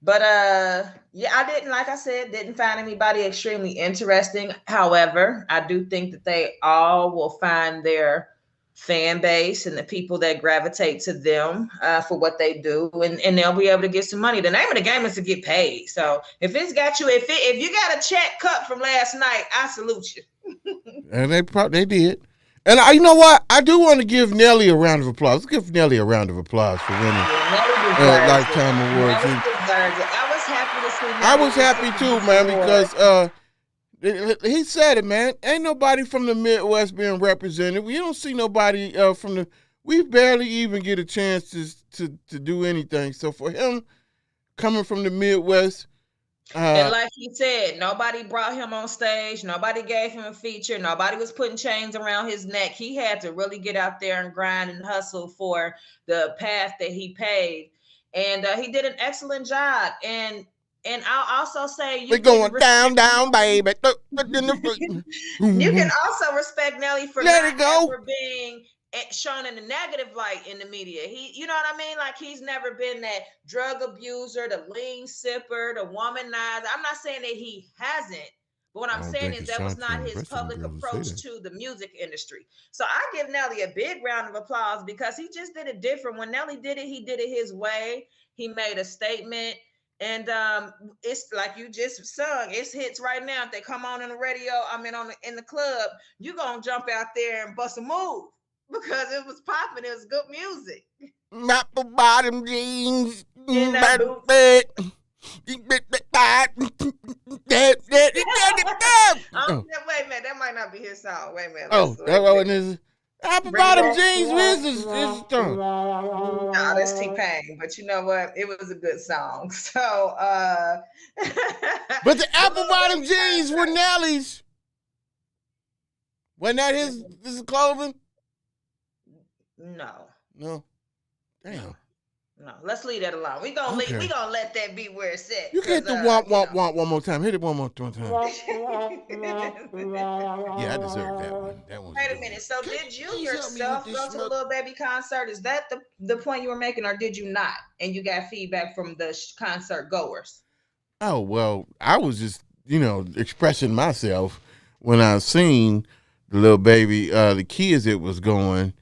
But yeah, I didn't, like I said, didn't find anybody extremely interesting. However, I do think that they all will find their fan base and the people that gravitate to them for what they do, and they'll be able to get some money. The name of the game is to get paid. So if it's got you, if you got a check cut from last night, I salute you. And they did. And you know what? I do want to give Nelly a round of applause. Let's give Nelly a round of applause for winning Lifetime Awards. I was happy to see Nelly. I was happy too, man, because he said it, man. Ain't nobody from the Midwest being represented. We don't see nobody from the. We barely even get a chance to do anything. So for him coming from the Midwest. And like he said, nobody brought him on stage. Nobody gave him a feature. Nobody was putting chains around his neck. He had to really get out there and grind and hustle for the path that he paved. And he did an excellent job. And I'll also say we're going down, baby. You can also respect Nelly for not ever being shown in a negative light in the media. You know what I mean? Like, he's never been that drug abuser, the lean sipper, the womanizer. I'm not saying that he hasn't, but what I'm saying is that was not his public approach to the music industry. So I give Nelly a big round of applause because he just did it different. When Nelly did it, he did it his way. He made a statement. And it's like you just sung. It's hits right now. If they come on the radio, in the club, you gonna jump out there and bust a move. Because it was popping, it was good music. Apple bottom jeans. In that boot. Wait a minute, that might not be his song. Wait a minute. Oh, that one is apple bottom jeans. Where's his song? No, that's T-Pain. But you know what? It was a good song. So but the apple bottom jeans were Nelly's. Wasn't that his clothing? No. Damn. No, let's leave that alone. We gonna let that be where it's at. You can hit the womp one more time. Hit it one more time. Yeah, I deserve that one. Wait a minute. So did you yourself go to the Lil Baby concert? Is that the point you were making, or did you not? And you got feedback from the concert goers? Oh, well, I was just, expressing myself when I seen the Lil Baby, the kids it was going.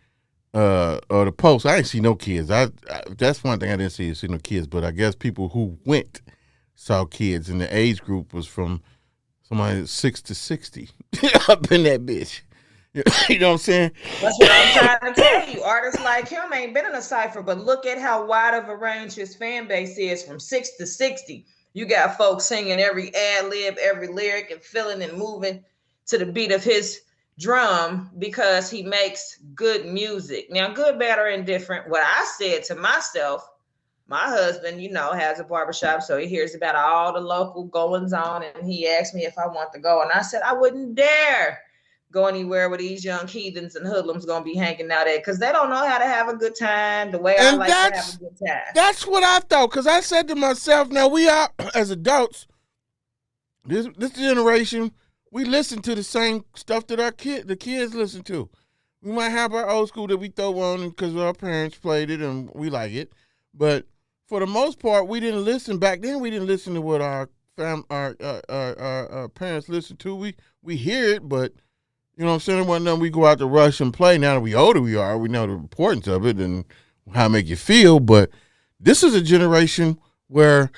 Or the post, I didn't see no kids. That's one thing I didn't see no kids. But I guess people who went saw kids, and the age group was from somebody 6 to 60 up in that bitch. You know what I'm saying? That's what I'm trying to tell you. Artists like him ain't been in a cipher, but look at how wide of a range his fan base is from 6 to 60. You got folks singing every ad lib, every lyric, and feeling and moving to the beat of his drum because he makes good music. Now, good, bad, or indifferent, what I said to myself, my husband, has a barbershop, so he hears about all the local goings on, and he asked me if I want to go, and I said I wouldn't dare go anywhere where these young heathens and hoodlums gonna be hanging out at, because they don't know how to have a good time the way I like to have a good time. That's what I thought, because I said to myself, now we are, as adults, this generation, we listen to the same stuff that the kids listen to. We might have our old school that we throw on because our parents played it and we like it. But for the most part, we didn't listen. Back then, we didn't listen to what our parents listened to. We hear it, but, you know what I'm saying? It wasn't nothing we go out to rush and play. Now that we older we are, we know the importance of it and how it make you feel. But this is a generation where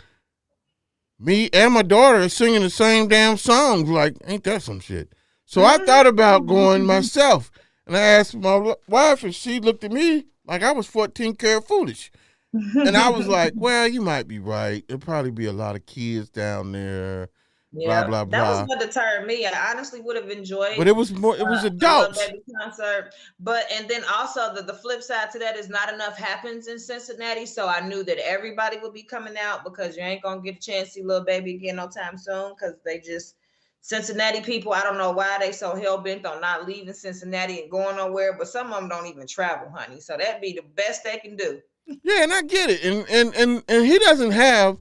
me and my daughter are singing the same damn songs. Like, ain't that some shit? So I thought about going myself. And I asked my wife, and she looked at me Like I was 14 karat foolish. And I was like, well, you might be right. It'll probably be a lot of kids down there, blah, Yeah, blah, that was blah. what deterred me. I honestly would have enjoyed But it was more, it was a Lil adults. Baby concert, but and then also the flip side to that is not enough happens in Cincinnati, so I knew that everybody would be coming out because you ain't gonna get a chance to see Lil Baby again no time soon because they just Cincinnati people. I don't know why they so hell bent on not leaving Cincinnati and going nowhere, but some of them don't even travel, honey. So that'd be the best they can do. Yeah, and I get it. And he doesn't have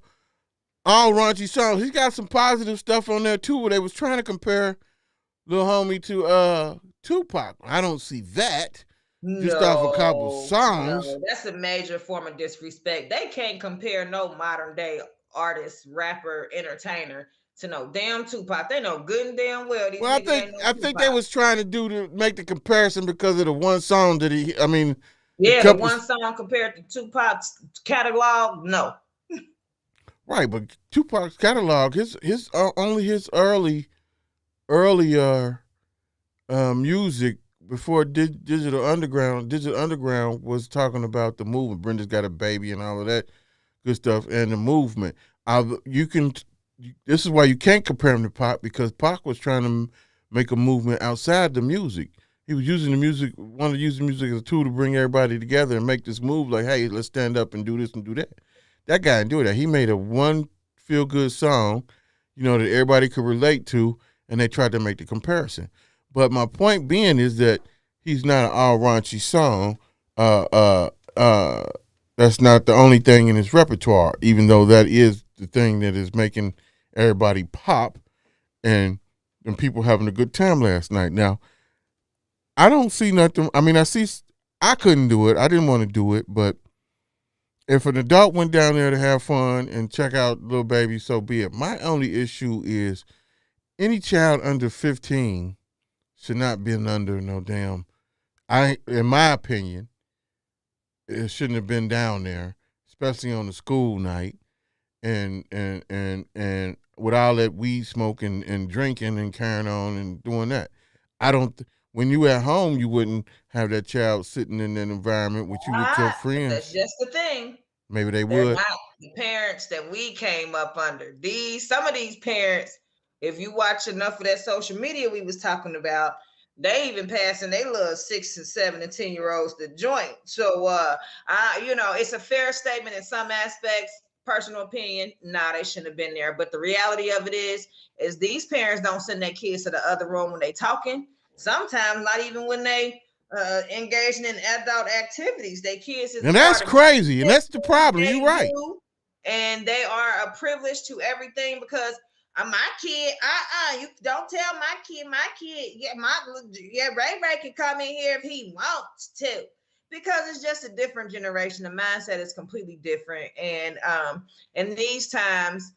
all raunchy songs. He's got some positive stuff on there too, where they was trying to compare Lil Homie to Tupac. I don't see that. Just off a couple songs. No, that's a major form of disrespect. They can't compare no modern day artist, rapper, entertainer to no damn Tupac. They know good and damn well. These Well, I think they was trying to make the comparison because of the one song that the one song compared to Tupac's catalog. No, right, but Tupac's catalog, his only his earlier music before Digital Underground was talking about the movement. Brenda's Got a Baby and all of that good stuff and the movement. This is why you can't compare him to Pac, because Pac was trying to make a movement outside the music. He was using the music, wanted to use the music as a tool to bring everybody together and make this move like, hey, let's stand up and do this and do that. That guy didn't do that. He made a one feel-good song, that everybody could relate to, and they tried to make the comparison. But my point being is that he's not an all raunchy song. That's not the only thing in his repertoire, even though that is the thing that is making everybody pop and people having a good time last night. Now, I don't see nothing. I mean, I couldn't do it. I didn't want to do it, but if an adult went down there to have fun and check out Lil Baby, so be it. My only issue is any child under 15 should not be under no damn. In my opinion, it shouldn't have been down there, especially on the school night, and with all that weed smoking and drinking and carrying on and doing that. When you at home, you wouldn't have that child sitting in that environment with you with your friends. That's just the thing. Maybe they They're would. not the parents that we came up under. Some of these parents, if you watch enough of that social media we was talking about, they even passing their little 6 and 7 and 10-year-olds the joint. So it's a fair statement in some aspects. Personal opinion, they shouldn't have been there. But the reality of it is these parents don't send their kids to the other room when they talking. Sometimes not even when they engaging in adult activities. Their kids is, and that's crazy, and that's the problem. You're right. And they are a privilege to everything because my kid, you don't tell my kid, Ray can come in here if he wants to, because it's just a different generation. The mindset is completely different, and in these times,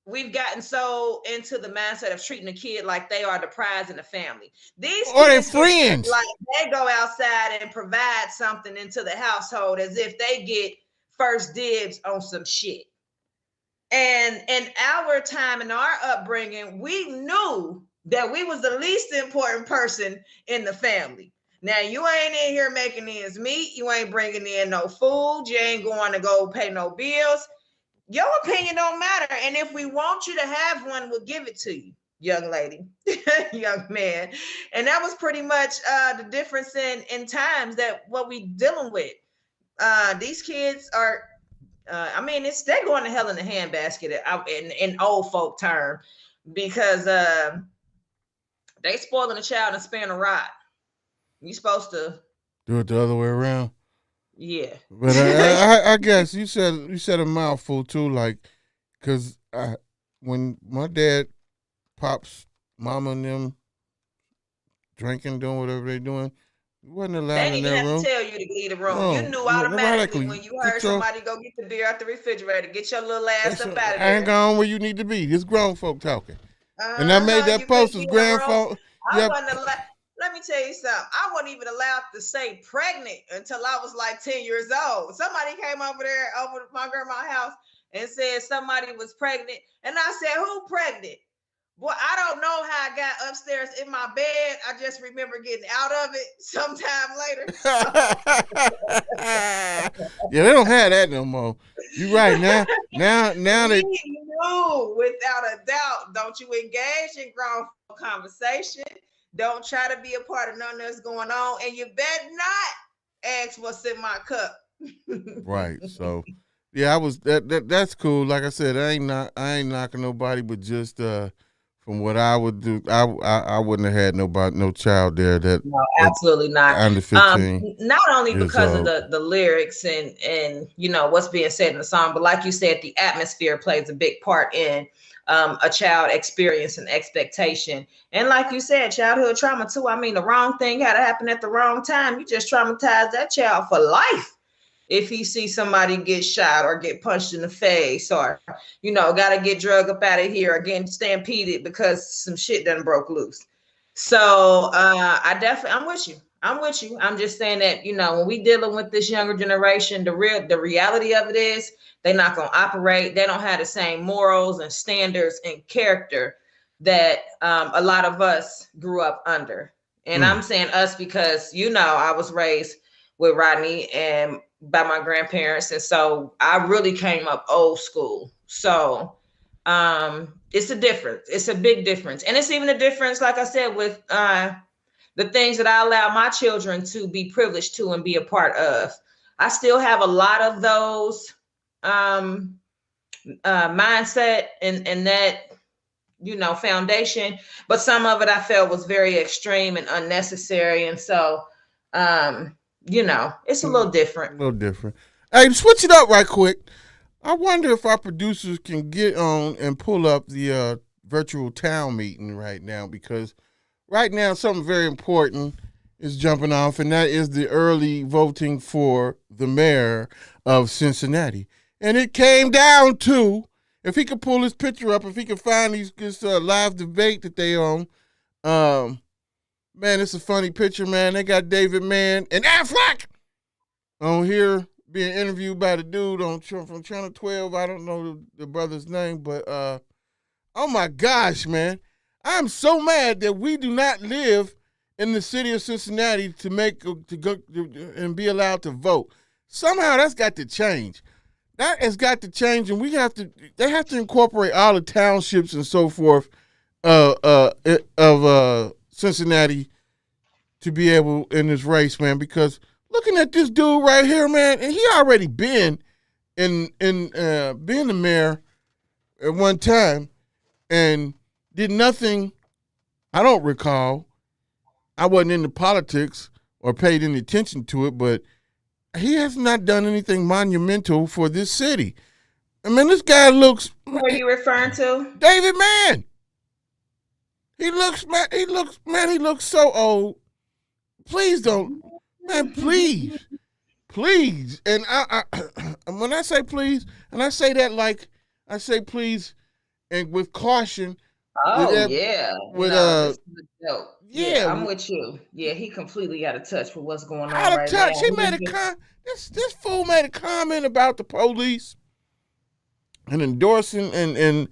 we've gotten so into the mindset of treating a kid like they are the prize in the family. These or their kids friends, like they go outside and provide something into the household as if they get first dibs on some shit. And in our time, in our upbringing, we knew that we was the least important person in the family. Now, you ain't in here making ends meet. You ain't bringing in no food. You ain't going to go pay no bills. Your opinion don't matter. And if we want you to have one, we'll give it to you, young lady, young man. And that was pretty much the difference in times that what we dealing with. These kids are, they're going to hell in the handbasket in old folk term, because they spoiling a child and sparing a rod. You supposed to do it the other way around. Yeah, but I guess you said a mouthful too, like, because when my dad, pops, mama, and them drinking, doing whatever they doing, you wasn't allowed in that room. They didn't have to tell you to leave the room. No, you knew automatically when you heard somebody go get the beer out the refrigerator. Get your little ass up out of there. Hang on where you need to be. This grown folk talking. And I made that post as grand folk. Let me tell you something. I wasn't even allowed to say pregnant until I was like 10 years old. Somebody came over to my grandma's house and said somebody was pregnant. And I said, who pregnant? Boy, I don't know how I got upstairs in my bed. I just remember getting out of it sometime later. Yeah, they don't have that no more. You're right. Now they. No, without a doubt. Don't you engage in grown conversation. Don't try to be a part of nothing that's going on, and you better not ask what's in my cup. Right. So, yeah, I was that's cool. Like I said, I ain't knocking nobody, but just from what I would do, I wouldn't have had no child there that no, absolutely not. under 15. Not only because of the lyrics and you know what's being said in the song, but like you said, the atmosphere plays a big part in a child experience and expectation. And like you said, childhood trauma too. I mean, the wrong thing had to happen at the wrong time. You just traumatize that child for life. If he sees somebody get shot or get punched in the face or, you know, got to get drug up out of here or getting stampeded because some shit done broke loose. So I'm with you. I'm just saying that, you know, when we dealing with this younger generation, the reality of it is they're not going to operate. They don't have the same morals and standards and character that a lot of us grew up under. And I'm saying us because, you know, I was raised with Rodney and by my grandparents. And so I really came up old school. So it's a difference. It's a big difference. And it's even a difference, like I said, with the things that I allow my children to be privileged to and be a part of. I still have a lot of those mindset and that, you know, foundation, but some of it I felt was very extreme and unnecessary. And so, you know, it's a little different. Hey, switch it up right quick. I wonder if our producers can get on and pull up the virtual town meeting right now, because right now something very important is jumping off, and that is the early voting for the mayor of Cincinnati. And it came down to, if he could pull his picture up, if he could find this live debate that they on, man, it's a funny picture, man. They got David Mann and Affleck on here being interviewed by the dude from Channel 12. I don't know the brother's name, but oh my gosh, man. I'm so mad that we do not live in the city of Cincinnati to go and be allowed to vote. Somehow that's got to change. That has got to change, and they have to incorporate all the townships and so forth of Cincinnati to be able in this race, man, because looking at this dude right here, man, and he already been being the mayor at one time and did nothing. I don't recall. I wasn't into politics or paid any attention to it, but he has not done anything monumental for this city. I mean, this guy looks. Who are you referring to? David Mann. He looks so old. Please don't, man, please. And I when I say please, and I say that like, I say please and with caution. Oh, with this is a joke. Yeah, I'm with you. Yeah, he completely got of touch with what's going on out of right touch. now. He made this fool made a comment about the police and endorsing and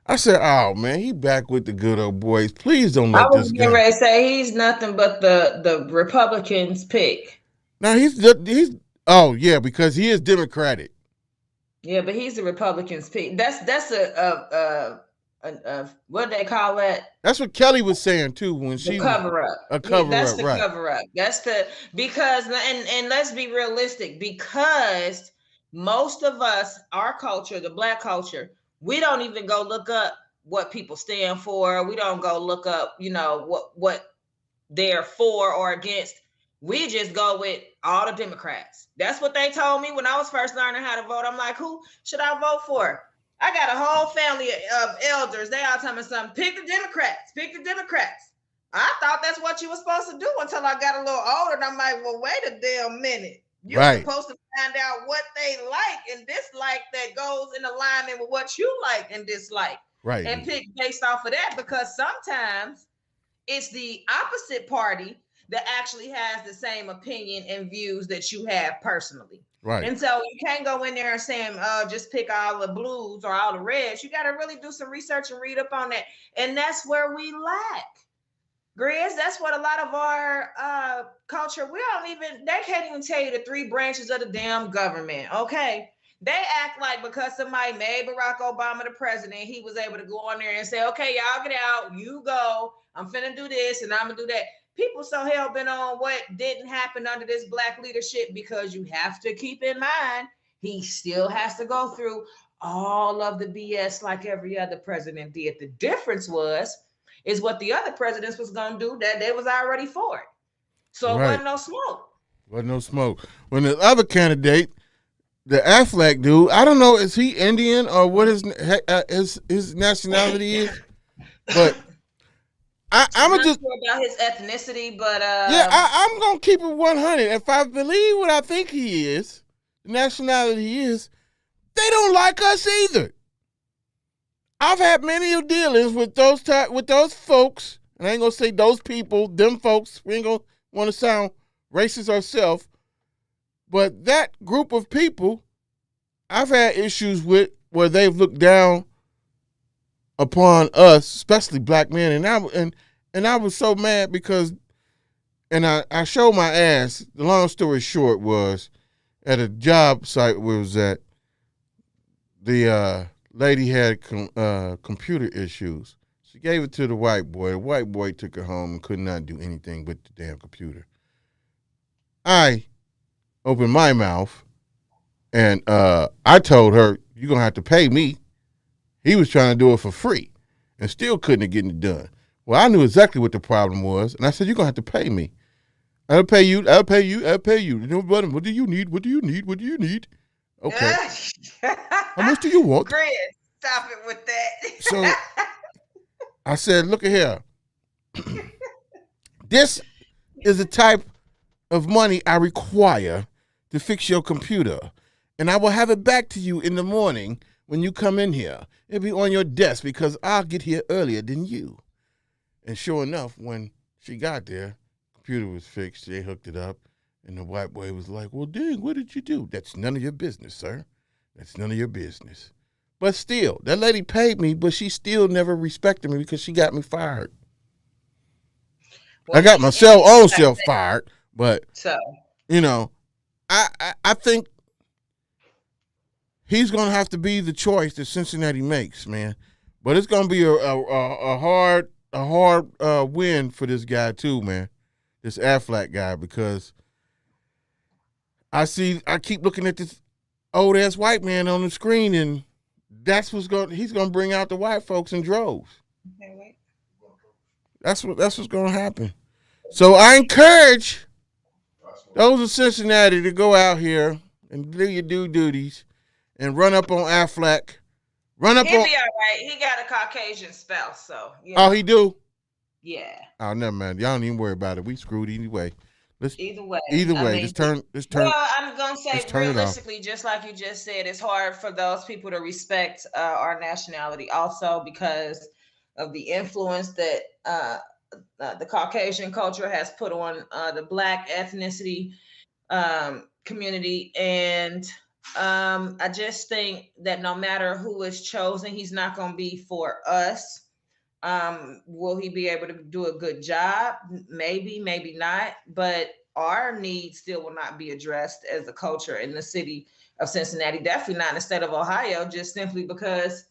I said, oh man, he back with the good old boys. Please don't let this guy. I was ready to say he's nothing but the Republicans' pick. Now he's oh yeah, because he is Democratic. Yeah, but he's the Republicans' pick. That's a what do they call that? That's what Kelly was saying too when she cover up. A cover that's up, the right? Cover up. That's the because and let's be realistic, because most of us, our culture, the Black culture, we don't even go look up what people stand for. We don't go look up, you know, what they're for or against. We just go with all the Democrats. That's what they told me when I was first learning how to vote. I'm like, who should I vote for? I got a whole family of elders. They all telling me something. Pick the Democrats. Pick the Democrats. I thought that's what you were supposed to do until I got a little older. And I'm like, well, wait a damn minute. You're supposed to find out what they like and dislike that goes in alignment with what you like and dislike. Right. And pick based off of that, because sometimes it's the opposite party that actually has the same opinion and views that you have personally. Right. And so you can't go in there and saying, just pick all the blues or all the reds. You got to really do some research and read up on that. And that's where we lack. Grizz, that's what a lot of our culture, they can't even tell you the three branches of the damn government, okay? They act like because somebody made Barack Obama the president, he was able to go on there and say, okay, y'all get out, you go, I'm finna do this and I'm gonna do that. People so hell-bent on what didn't happen under this black leadership, because you have to keep in mind, he still has to go through all of the BS like every other president did. The difference is what the other presidents was gonna do, that they was already for it. So Right. it wasn't no smoke. Wasn't no smoke. When the other candidate, the Affleck dude, I don't know, is he Indian or what his nationality is? But I'm not just sure about his ethnicity, but yeah, I'm gonna keep it 100. If I believe what I think he is, the nationality he is, they don't like us either. I've had many dealings with those folks, and I ain't gonna say those people, them folks. We ain't gonna want to sound racist ourselves, but that group of people, I've had issues with where they've looked down upon us, especially black men, and I was so mad because, and I showed my ass. The long story short was, at a job site where it was at, the lady had computer issues. She gave it to the white boy. The white boy took it home and could not do anything with the damn computer. I opened my mouth and I told her, you're going to have to pay me. He was trying to do it for free and still couldn't get it done. Well, I knew exactly what the problem was, and I said, you're going to have to pay me. I'll pay you. I'll pay you. I'll pay you. You know, what do you need? What do you need? What do you need? Okay. How much do you want? Grizz, stop it with that. So I said, look at here. This is the type of money I require to fix your computer. And I will have it back to you in the morning when you come in here. It'll be on your desk because I'll get here earlier than you. And sure enough, when she got there, computer was fixed. They hooked it up. And the white boy was like, well, dang, what did you do? That's none of your business, sir. That's none of your business. But still, that lady paid me, but she still never respected me because she got me fired. Well, I got my own self fired, but, so, you know, I think he's going to have to be the choice that Cincinnati makes, man. But it's going to be a hard win for this guy too, man. This Affleck guy, because I keep looking at this old ass white man on the screen, and he's gonna bring out the white folks in droves. Okay, wait. That's what's gonna happen. So I encourage those in Cincinnati to go out here and do your due duties and run up on Affleck. He'll be all right. He got a Caucasian spouse, so yeah. Oh, he do? Yeah. Oh, never mind. Y'all don't even worry about it. We screwed anyway. Either way, just turn. Well, I'm gonna say realistically, just like you just said, it's hard for those people to respect our nationality, also because of the influence that the Caucasian culture has put on the Black ethnicity community, and I just think that no matter who is chosen, he's not gonna be for us. Will he be able to do a good job? Maybe, maybe not. But our needs still will not be addressed as a culture in the city of Cincinnati. Definitely not in the state of Ohio, just simply because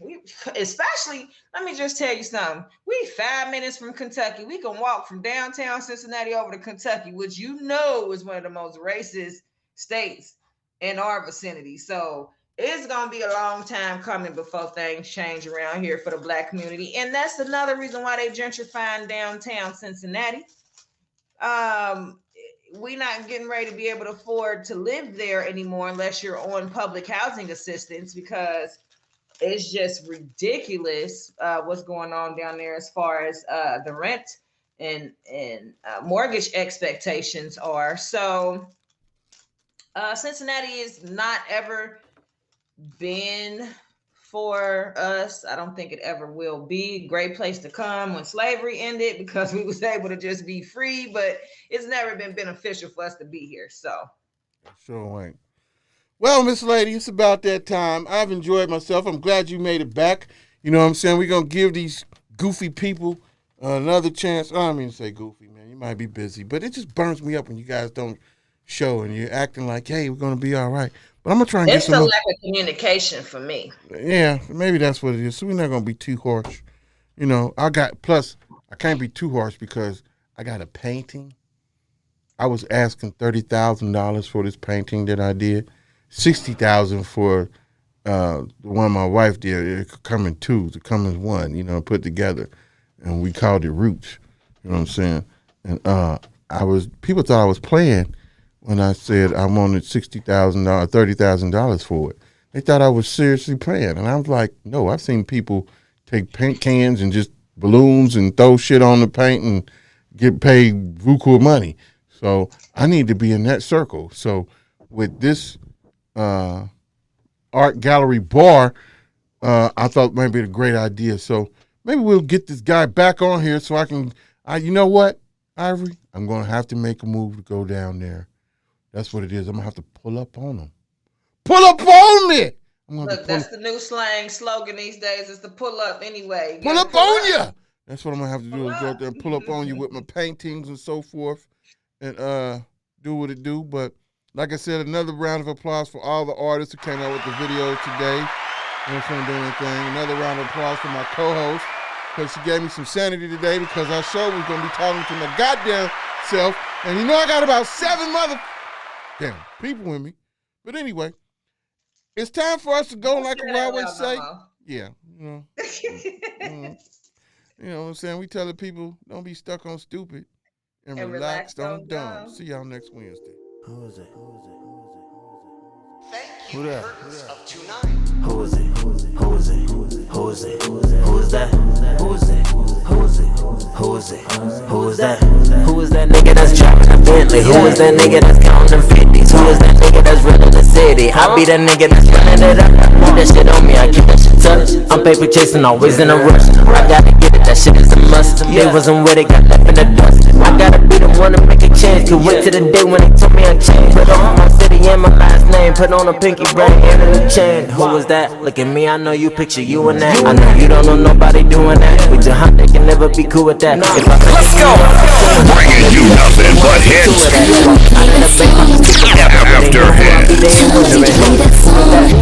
let me just tell you something. We 5 minutes from Kentucky. We can walk from downtown Cincinnati over to Kentucky, which you know is one of the most racist states in our vicinity. So it's going to be a long time coming before things change around here for the Black community. And that's another reason why they gentrifying downtown Cincinnati. We're not getting ready to be able to afford to live there anymore unless you're on public housing assistance, because it's just ridiculous what's going on down there as far as the rent and mortgage expectations are. So Cincinnati is not ever been for us. I don't think it ever will be. Great place to come when slavery ended because we was able to just be free, but it's never been beneficial for us to be here. So Sure ain't. Well, Miss Lady, it's about that time. I've enjoyed myself. I'm glad you made it back. You know what I'm saying? We're going to give these goofy people another chance. I don't mean to say goofy, man. You might be busy, but it just burns me up when you guys don't show and you're acting like, hey, we're going to be all right. But I'm going to try and it's get some a lack of communication for me. Yeah, maybe that's what it is. So we're not going to be too harsh. You know, plus, I can't be too harsh because I got a painting. I was asking $30,000 for this painting that I did. $60,000 for the one my wife did. It could come in two, to come in one, you know, put together. And we called it Roots. You know what I'm saying? And people thought I was playing when I said I wanted $60,000, $30,000 for it. They thought I was seriously playing. And I was like, no, I've seen people take paint cans and just balloons and throw shit on the paint and get paid buku money. So I need to be in that circle. So with this art gallery bar, I thought maybe a great idea. So maybe we'll get this guy back on here so you know what, Ivory? I'm going to have to make a move to go down there. That's what it is. I'm going to have to pull up on him. Pull up on me! Look, that's the new slang slogan these days is to pull up anyway. Pull up on you! That's what I'm going to have to do is go out there and pull up on you with my paintings and so forth and do what it do. But like I said, another round of applause for all the artists who came out with the video today. You know, couldn't do anything. Another round of applause for my co-host because she gave me some sanity today because our show was going to be talking to my goddamn self. And you know I got about 7 damn people with me. But anyway, it's time for us to go like I always say. Yeah, you know. You know what I'm saying? We tell the people, don't be stuck on stupid and relax on dumb. See y'all next Wednesday. Who is it? Thank you, Who that? Curtis of 29. Who is it? Who is it? Who is it? Who is it? Who is that? Who is it? Who is it? Who is it? Who is that? Who is that nigga that's driving a Bentley? Who is that nigga that's counting them 50s? Who is that nigga that's running the city? I be that nigga that's running it up. Keep that shit on me, I keep that shit touched. I'm paper chasing, always in a rush. I gotta get it, that shit is a must. They wasn't with it, got left in the dust. I gotta be the one to make a change. Could wait till the day when they told me I changed. Put on my city and my last name. Put on a pinky ring and a new chain. Who was that? Look at me, I know you picture you in that. I know you don't know nobody doing that. We just hot, they can never be cool with that. Let's go! Bringing you nothing but hits. After hits.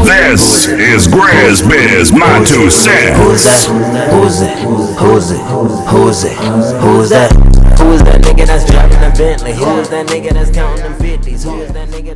This is GRIZZBIZ, my 2 cents. Who's that? Who's it? Who's it? Who's it? Who's that? Who is that nigga that's driving a Bentley? Who is that nigga that's counting them 50s? Who is that nigga that